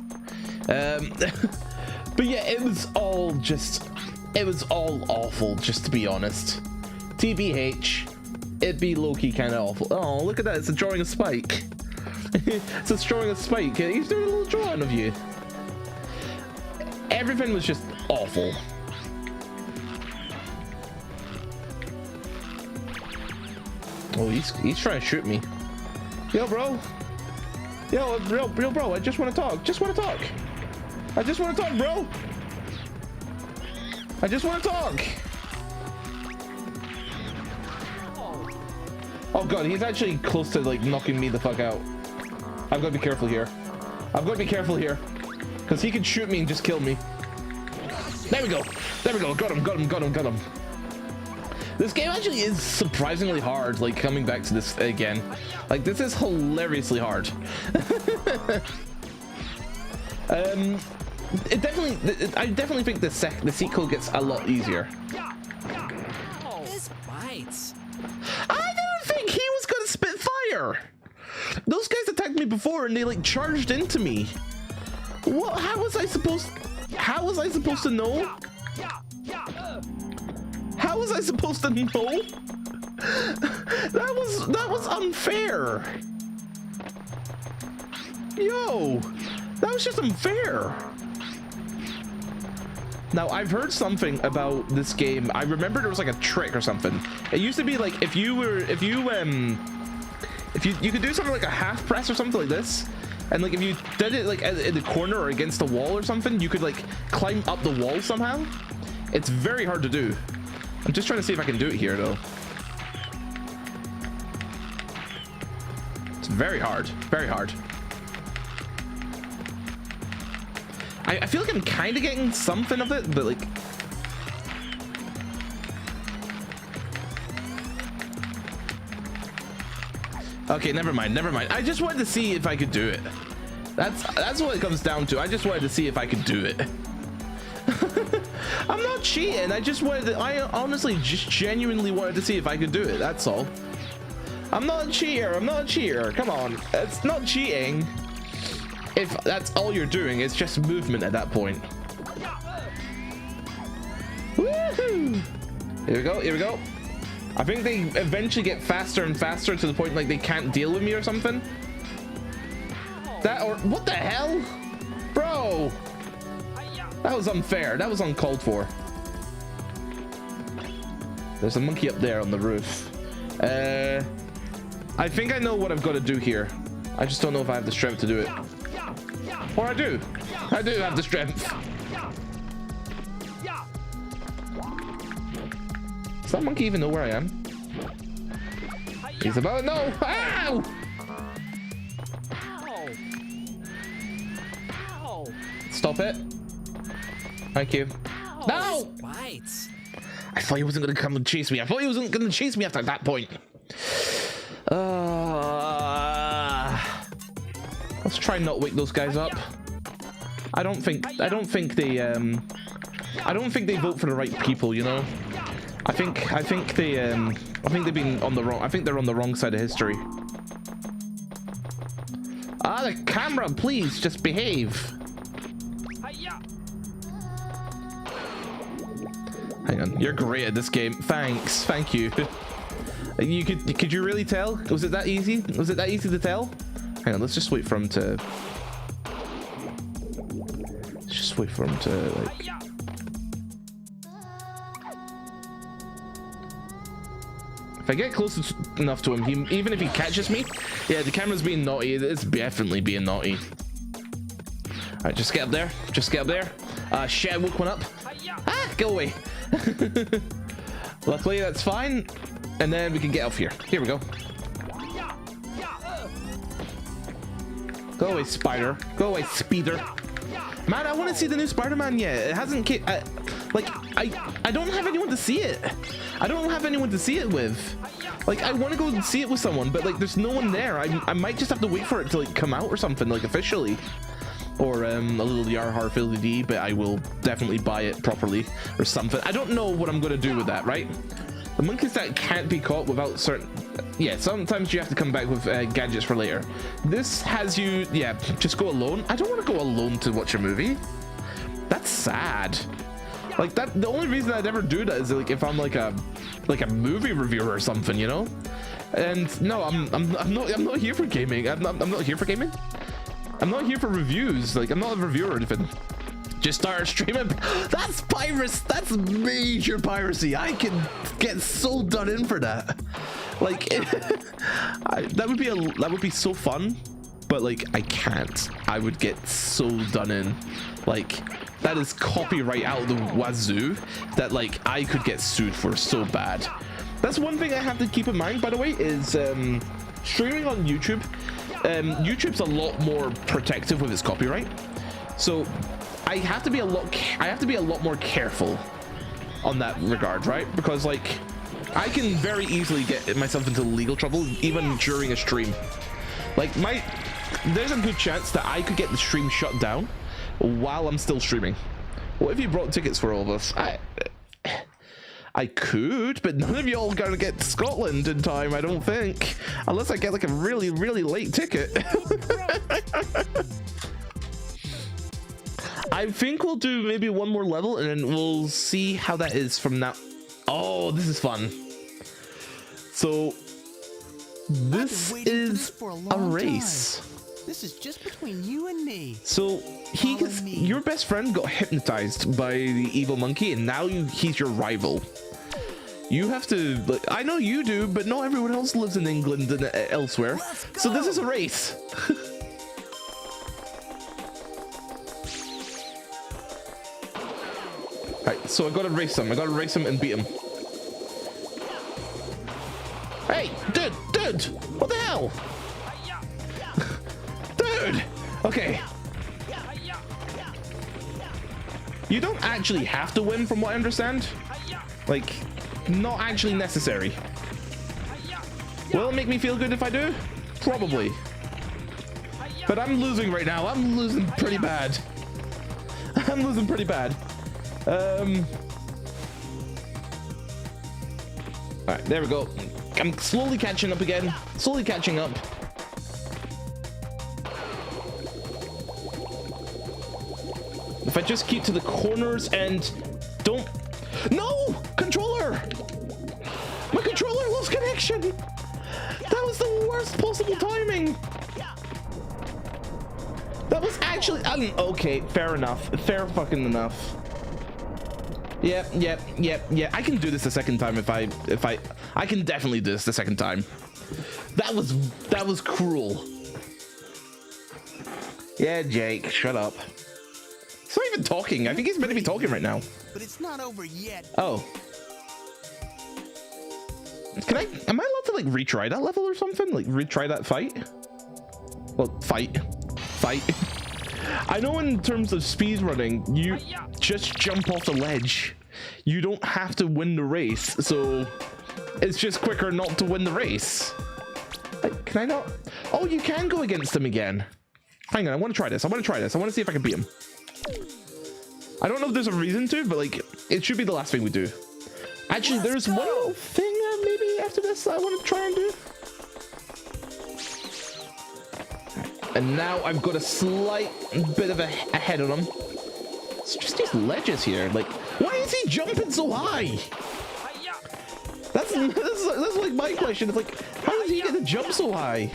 But yeah, it was all awful, just to be honest. TBH, it'd be low-key kind of awful. Oh, look at that, it's a drawing of Spike. It's drawing of Spike. He's doing a little drawing of you. Everything was just awful. Oh, he's trying to shoot me. Yo, bro. Yo, bro. I just want to talk. Just want to talk. I just want to talk, bro. I just want to talk. Oh god, he's actually close to like knocking me the fuck out. I've got to be careful here. I've got to be careful here, because he could shoot me and just kill me. There we go. There we go. Got him. This game actually is surprisingly hard, like coming back to this again. Like this is hilariously hard. I definitely think the sequel gets a lot easier. This bites. I didn't think he was gonna spit fire. Those guys attacked me before and they like charged into me. What? How was I supposed to know? How was I supposed to know? That was unfair. Yo, that was just unfair. Now I've heard something about this game. I remember there was like a trick or something. It used to be like if you could do something like a half press or something like this, and like if you did it like in the corner or against the wall or something, you could like climb up the wall somehow. It's very hard to do. I'm just trying to see if I can do it here though. It's very hard, very hard. I feel like I'm kind of getting something of it, but like okay, never mind. I just wanted to see if I could do it. That's what it comes down to. I just wanted to see if I could do it. I'm not cheating. I honestly just genuinely wanted to see if I could do it. That's all. I'm not a cheater. Come on. It's not cheating. If that's all you're doing, it's just movement at that point. Woohoo! Here we go. I think they eventually get faster and faster to the point like they can't deal with me or something. That or what the hell? Bro! That was unfair. That was uncalled for. There's a monkey up there on the roof. I think I know what I've got to do here. I just don't know if I have the strength to do it. Or I do. I do have the strength. Does that monkey even know where I am? He's about to know. Ow! Stop it. Thank you. No! Bites. I thought he wasn't going to come and chase me. I thought he wasn't going to chase me after that point. Let's try and not wake those guys up. I don't think they vote for the right people, you know. I think they've been on the wrong. I think they're on the wrong side of history. The camera, please just behave. Hang on, you're great at this game. Thanks, thank you. Could you really tell? Was it that easy? Was it that easy to tell? Hang on, let's just wait for him to. Let's just wait for him to like. If I get close enough to him, even if he catches me, yeah, the camera's being naughty. It's definitely being naughty. All right, just get up there. Just get up there. Shit, I woke one up. Ah, go away. Luckily, that's fine. And then we can get off here. Here we go. Go away, spider. Go away, speeder. Man, I want to see the new Spider-Man yet. It hasn't. I don't have anyone to see it. I don't have anyone to see it with. Like, I want to go and see it with someone, but like, there's no one there. I might just have to wait for it to like come out or something, like officially, or a little Yarhar Philly, but I will definitely buy it properly or something. I don't know what I'm gonna do with that, right? The monkeys that can't be caught without certain. Yeah, sometimes you have to come back with gadgets for later. This has you. Yeah, just go alone. I don't want to go alone to watch a movie. That's sad. Like that. The only reason I'd ever do that is like if I'm like a movie reviewer or something, you know. And no, I'm not here for gaming. I'm not here for gaming. I'm not here for reviews. Like I'm not a reviewer or anything. Just start streaming. That's piracy. That's major piracy. I can get so done in for that. Like, that would be so fun, but like I can't. I would get so done in. Like, that is copyright out of the wazoo that like I could get sued for so bad. That's one thing I have to keep in mind, by the way, is streaming on YouTube. YouTube's a lot more protective with its copyright, so I have to be a lot more careful on that regard, right? Because like I can very easily get myself into legal trouble even during a stream. Like there's a good chance that I could get the stream shut down while I'm still streaming. What if you brought tickets for all of us? I could, but none of y'all gonna get to Scotland in time, I don't think. Unless I get like a really, really late ticket. I think we'll do maybe one more level and then we'll see how that is from now. Oh, this is fun. So this is a race. This is just between you and me. So your best friend got hypnotized by the evil monkey, and now he's your rival. You have to, like, I know you do, but not everyone else lives in England and elsewhere. So this is a race. Alright, so I gotta race him. I gotta race him and beat him. Hey, dude, what the hell? Dude, okay. You don't actually have to win, from what I understand. Like, not actually necessary. Will it make me feel good if I do? Probably. But I'm losing right now. I'm losing pretty bad. I'm losing pretty bad. Alright, there we go. I'm slowly catching up again. Slowly catching up. If I just keep to the corners and don't... No! Controller! My controller lost connection! That was the worst possible timing! That was actually... okay, fair enough. Fair fucking enough. Yep. I can do this the second time if I can definitely do this the second time. That was cruel. Yeah, Jake, shut up. He's not even talking. I think he's meant to be talking right now. But it's not over yet. Oh. Am I allowed to like retry that level or something? Like retry that fight? Well, fight. I know in terms of speed running, you just jump off the ledge. You don't have to win the race, so it's just quicker not to win the race. Can I not? Oh, you can go against him again. Hang on, I want to try this. I want to see if I can beat him. I don't know if there's a reason to, but like, it should be the last thing we do. Actually, there's one other thing maybe after this I want to try and do. And now I've got a slight bit of a head on him. It's just these ledges here. Like, why is he jumping so high? That's like my question. It's like, how does he get to jump so high?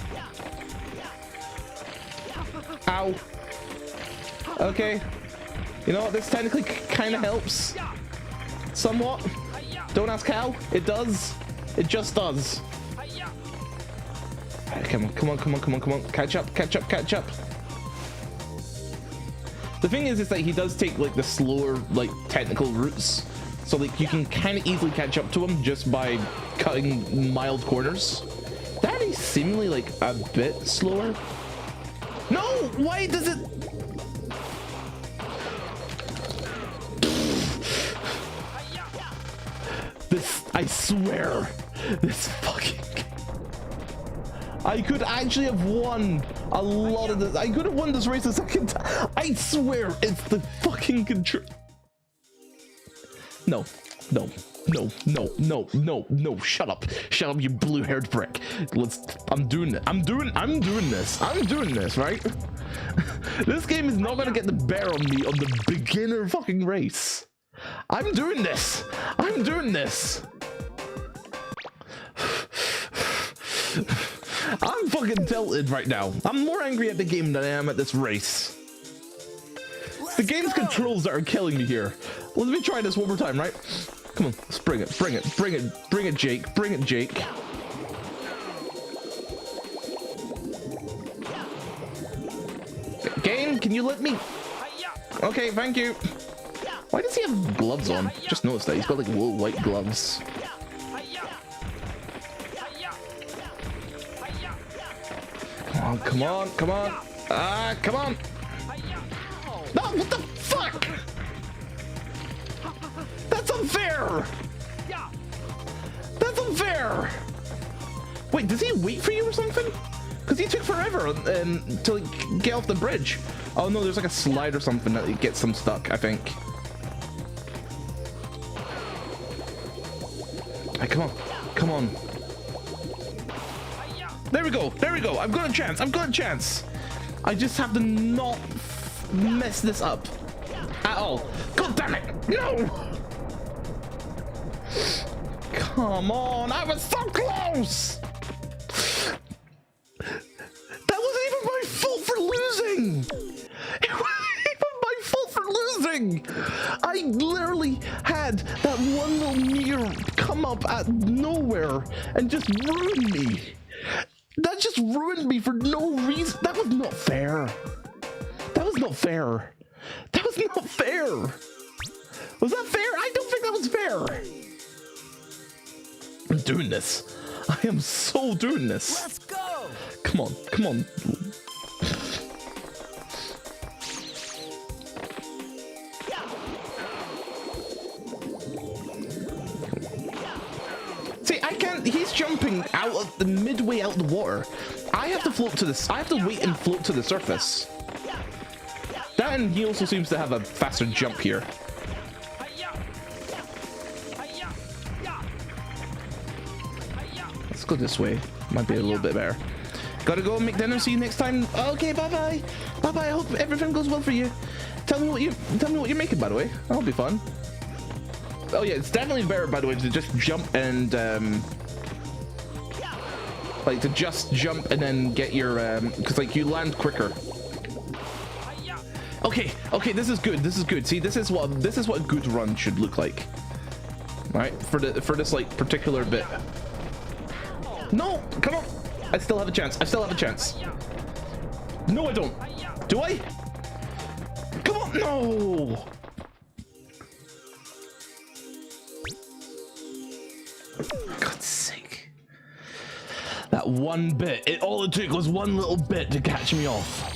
Ow. Okay. You know what? This technically kind of helps. Somewhat. Don't ask how. It does. It just does. Come on. Catch up. The thing is that he does take like the slower, like technical routes. So like you can kind of easily catch up to him just by cutting mild corners. That is seemingly like a bit slower. No, why does it? This, I swear, this fucking... I could actually have won a lot of this. I could have won this race a second time. I swear it's the fucking control. No. Shut up, you blue-haired prick. I'm doing this, right? This game is not gonna get the bear on me on the beginner fucking race. I'm doing this. I'm fucking tilted right now. I'm more angry at the game than I am at this race. It's the game's controls that are killing me here. Let me try this one more time, right? Come on, let's bring it, Jake. Game, can you let me? Okay, thank you. Why does he have gloves on? Just noticed that he's got like wool white gloves. Come on, come on, come on. Ah, come on. No, what the fuck? That's unfair. That's unfair. Wait, does he wait for you or something? Because he took forever to like, get off the bridge. Oh no, there's like a slide or something that gets them stuck, I think. Hey, come on, come on. There we go, there we go. I've got a chance, I've got a chance. I just have to not mess this up at all. God damn it, no! Come on, I was so close! That wasn't even my fault for losing! It wasn't even my fault for losing! I literally had that one little meteor come up out of nowhere and just ruin me. That just ruined me for no reason. That was not fair. That was not fair. That was not fair. Was that fair? I don't think that was fair. I'm doing this. I am so doing this. Let's go. Come on, come on. See, I can't. He's jumping out of the midway out the water. I have to float to this. I have to wait and float to the surface. That, and he also seems to have a faster jump here. Let's go this way. Might be a little bit better. Gotta go and make dinner. See you next time. Okay, bye bye. Bye bye. I hope everything goes well for you. Tell me what you're making, by the way. That'll be fun. Oh yeah, it's definitely better, by the way, to just jump and like to just jump and then get your because like you land quicker. Okay, okay, this is good. This is good. See, this is what a good run should look like. All right, for this like particular bit. No, come on. I still have a chance. I still have a chance. No, I don't. Do I? Come on, no. God's sake. That one bit. All it took was one little bit to catch me off.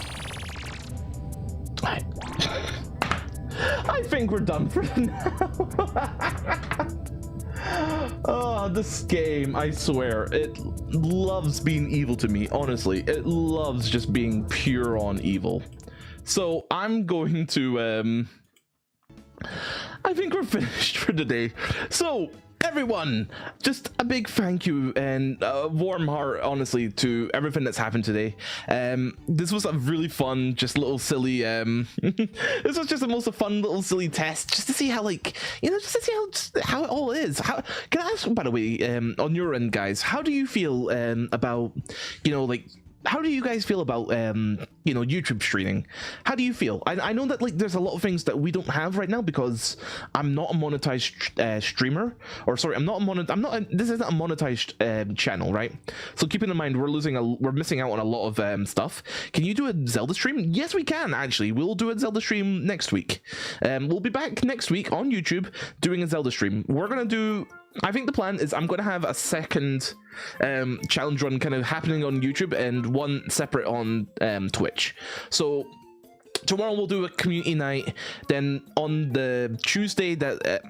I think we're done for now. Oh, this game, I swear, it loves being evil to me. Honestly, it loves just being pure on evil. So I'm going to I think we're finished for today. So everyone, just a big thank you and a warm heart, honestly, to everything that's happened today. This was a really fun, just little silly this was just the most fun little silly test, just to see how, like, you know, just to see how it all is. How can I ask, by the way, on your end, guys, how do you feel about, you know, like, how do you guys feel about you know, YouTube streaming? How do you feel? I know that, like, there's a lot of things that we don't have right now because I'm not a monetized streamer, or sorry, this isn't a monetized channel, right? So keeping in mind we're missing out on a lot of stuff. Can you do a Zelda stream? Yes, we can, actually. We'll do a Zelda stream next week. We'll be back next week on YouTube doing a Zelda stream. We're gonna do, I think the plan is I'm going to have a second challenge run kind of happening on YouTube and one separate on Twitch. So tomorrow we'll do a community night. Then on the Tuesday, that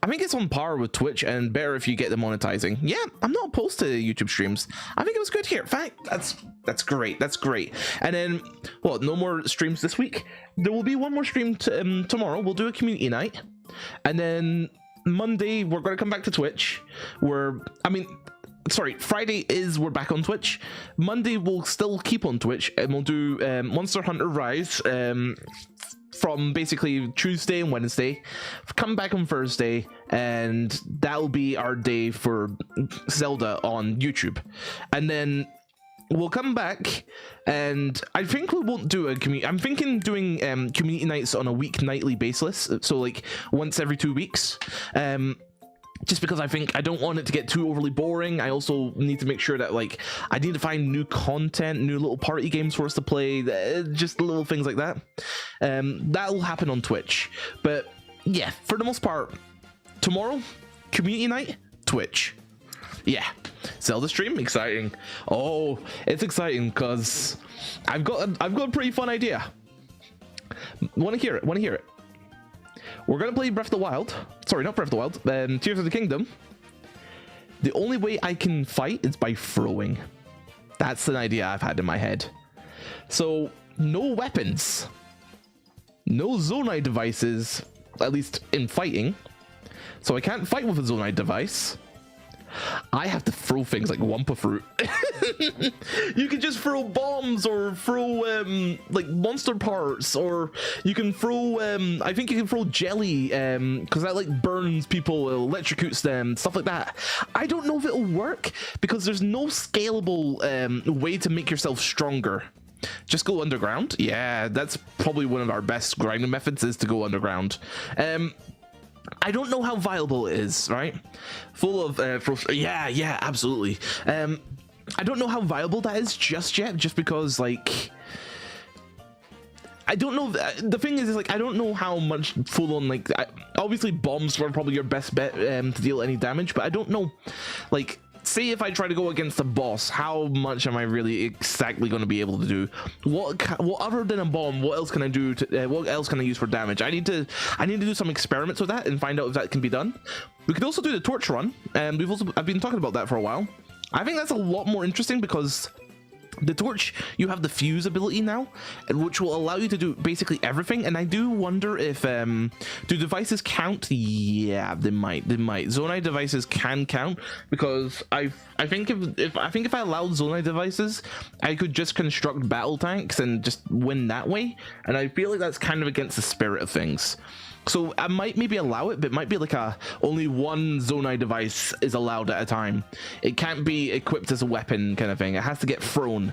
I think it's on par with Twitch and better if you get the monetizing. Yeah, I'm not opposed to YouTube streams. I think it was good here. In fact, that's great. That's great. And then, well, no more streams this week. There will be one more stream tomorrow. We'll do a community night, and then Monday we're going to come back to Twitch. Friday we're back on Twitch. Monday we'll still keep on Twitch and we'll do Monster Hunter Rise from basically Tuesday and Wednesday. Come back on Thursday, and that'll be our day for Zelda on YouTube. And then we'll come back, and I think we won't do a community. I'm thinking doing community nights on a nightly basis, so like once every 2 weeks. just because I think I don't want it to get too overly boring. I also need to make sure that like I need to find new content, new little party games for us to play, just little things like that. That'll happen on Twitch. But yeah, for the most part, tomorrow, community night, Twitch. Yeah, Zelda stream, exciting. Oh, it's exciting because I've got a pretty fun idea. Want to hear it? Want to hear it? We're gonna play Breath of the Wild. Sorry, not Breath of the Wild. Tears of the Kingdom. The only way I can fight is by throwing. That's an idea I've had in my head. So no weapons, no Zonai devices, at least in fighting. So I can't fight with a Zonai device. I have to throw things like Wumpa Fruit. You can just throw bombs or throw like monster parts, or you can throw I think you can throw jelly because that like burns people, it electrocutes them, stuff like that. I don't know if it'll work because there's no scalable way to make yourself stronger. Just go underground. Yeah, that's probably one of our best grinding methods, is to go underground. I don't know how viable it is, right? Full of yeah, absolutely. I don't know how viable that is just yet, just because like I don't know. The thing is like I don't know how much full on like obviously bombs are probably your best bet to deal any damage, but I don't know like. Say if I try to go against a boss, how much am I really exactly going to be able to do? What other than a bomb? What else can I do? What else can I use for damage? I need to do some experiments with that and find out if that can be done. We could also do the torch run, and I've been talking about that for a while. I think that's a lot more interesting because the torch, you have the fuse ability now, which will allow you to do basically everything. And I do wonder if do devices count? Yeah, they might. Zonai devices can count because I think if I allowed Zonai devices, I could just construct battle tanks and just win that way. And I feel like that's kind of against the spirit of things. So I might maybe allow it, but it might be like only one Zonai device is allowed at a time. It can't be equipped as a weapon kind of thing. It has to get thrown.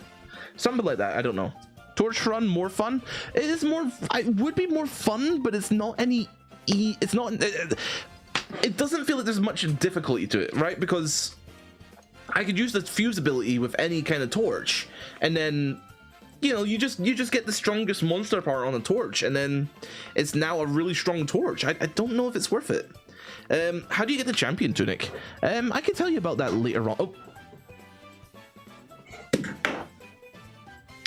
Something like that, I don't know. Torch run, more fun? It is more, it would be more fun, but it's not any, it's not, it doesn't feel like there's much difficulty to it, right? Because I could use the fuse ability with any kind of torch, and then you know, you just get the strongest monster power on a torch, and then it's now a really strong torch. I don't know if it's worth it. How do you get the champion tunic? I can tell you about that later on. Oh,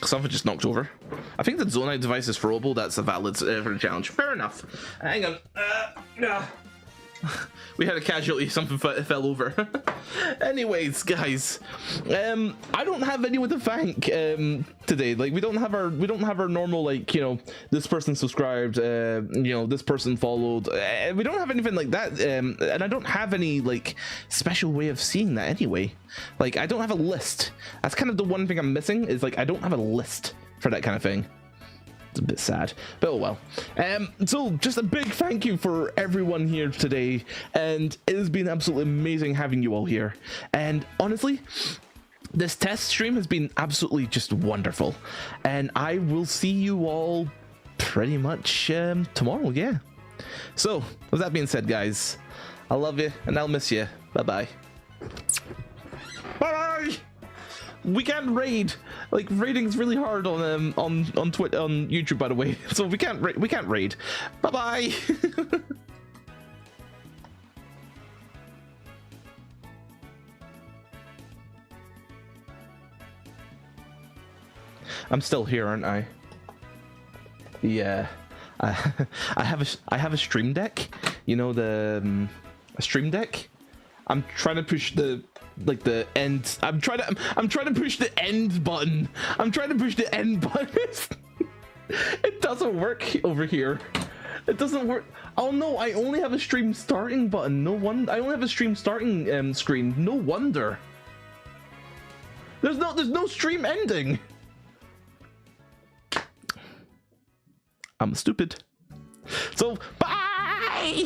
something just knocked over. I think the Zonai device is throwable. That's a valid for the challenge. Fair enough. Hang on. We had a casualty, something fell over. Anyways, guys, I don't have anyone to thank today. Like we don't have our normal, like, you know, this person subscribed, you know, this person followed. We don't have anything like that, and I don't have any like special way of seeing that anyway. Like I don't have a list. That's kind of the one thing I'm missing, is like I don't have a list for that kind of thing. It's a bit sad, but oh well. So just a big thank you for everyone here today, and it has been absolutely amazing having you all here. And honestly, this test stream has been absolutely just wonderful, and I will see you all pretty much tomorrow. Yeah, so with that being said, guys, I love you and I'll miss you. Bye bye. We can't raid. Like raiding's really hard on Twitter, on YouTube, by the way. So we can't raid. Bye bye. I'm still here, aren't I? Yeah. I have a stream deck. You know, the a stream deck. I'm trying to push the end. I'm trying to push the end button. I'm trying to push the end button. It doesn't work over here. It doesn't work. Oh no, I only have a stream starting button. No wonder. I only have a stream starting screen. No wonder. There's no stream ending. I'm stupid. So bye.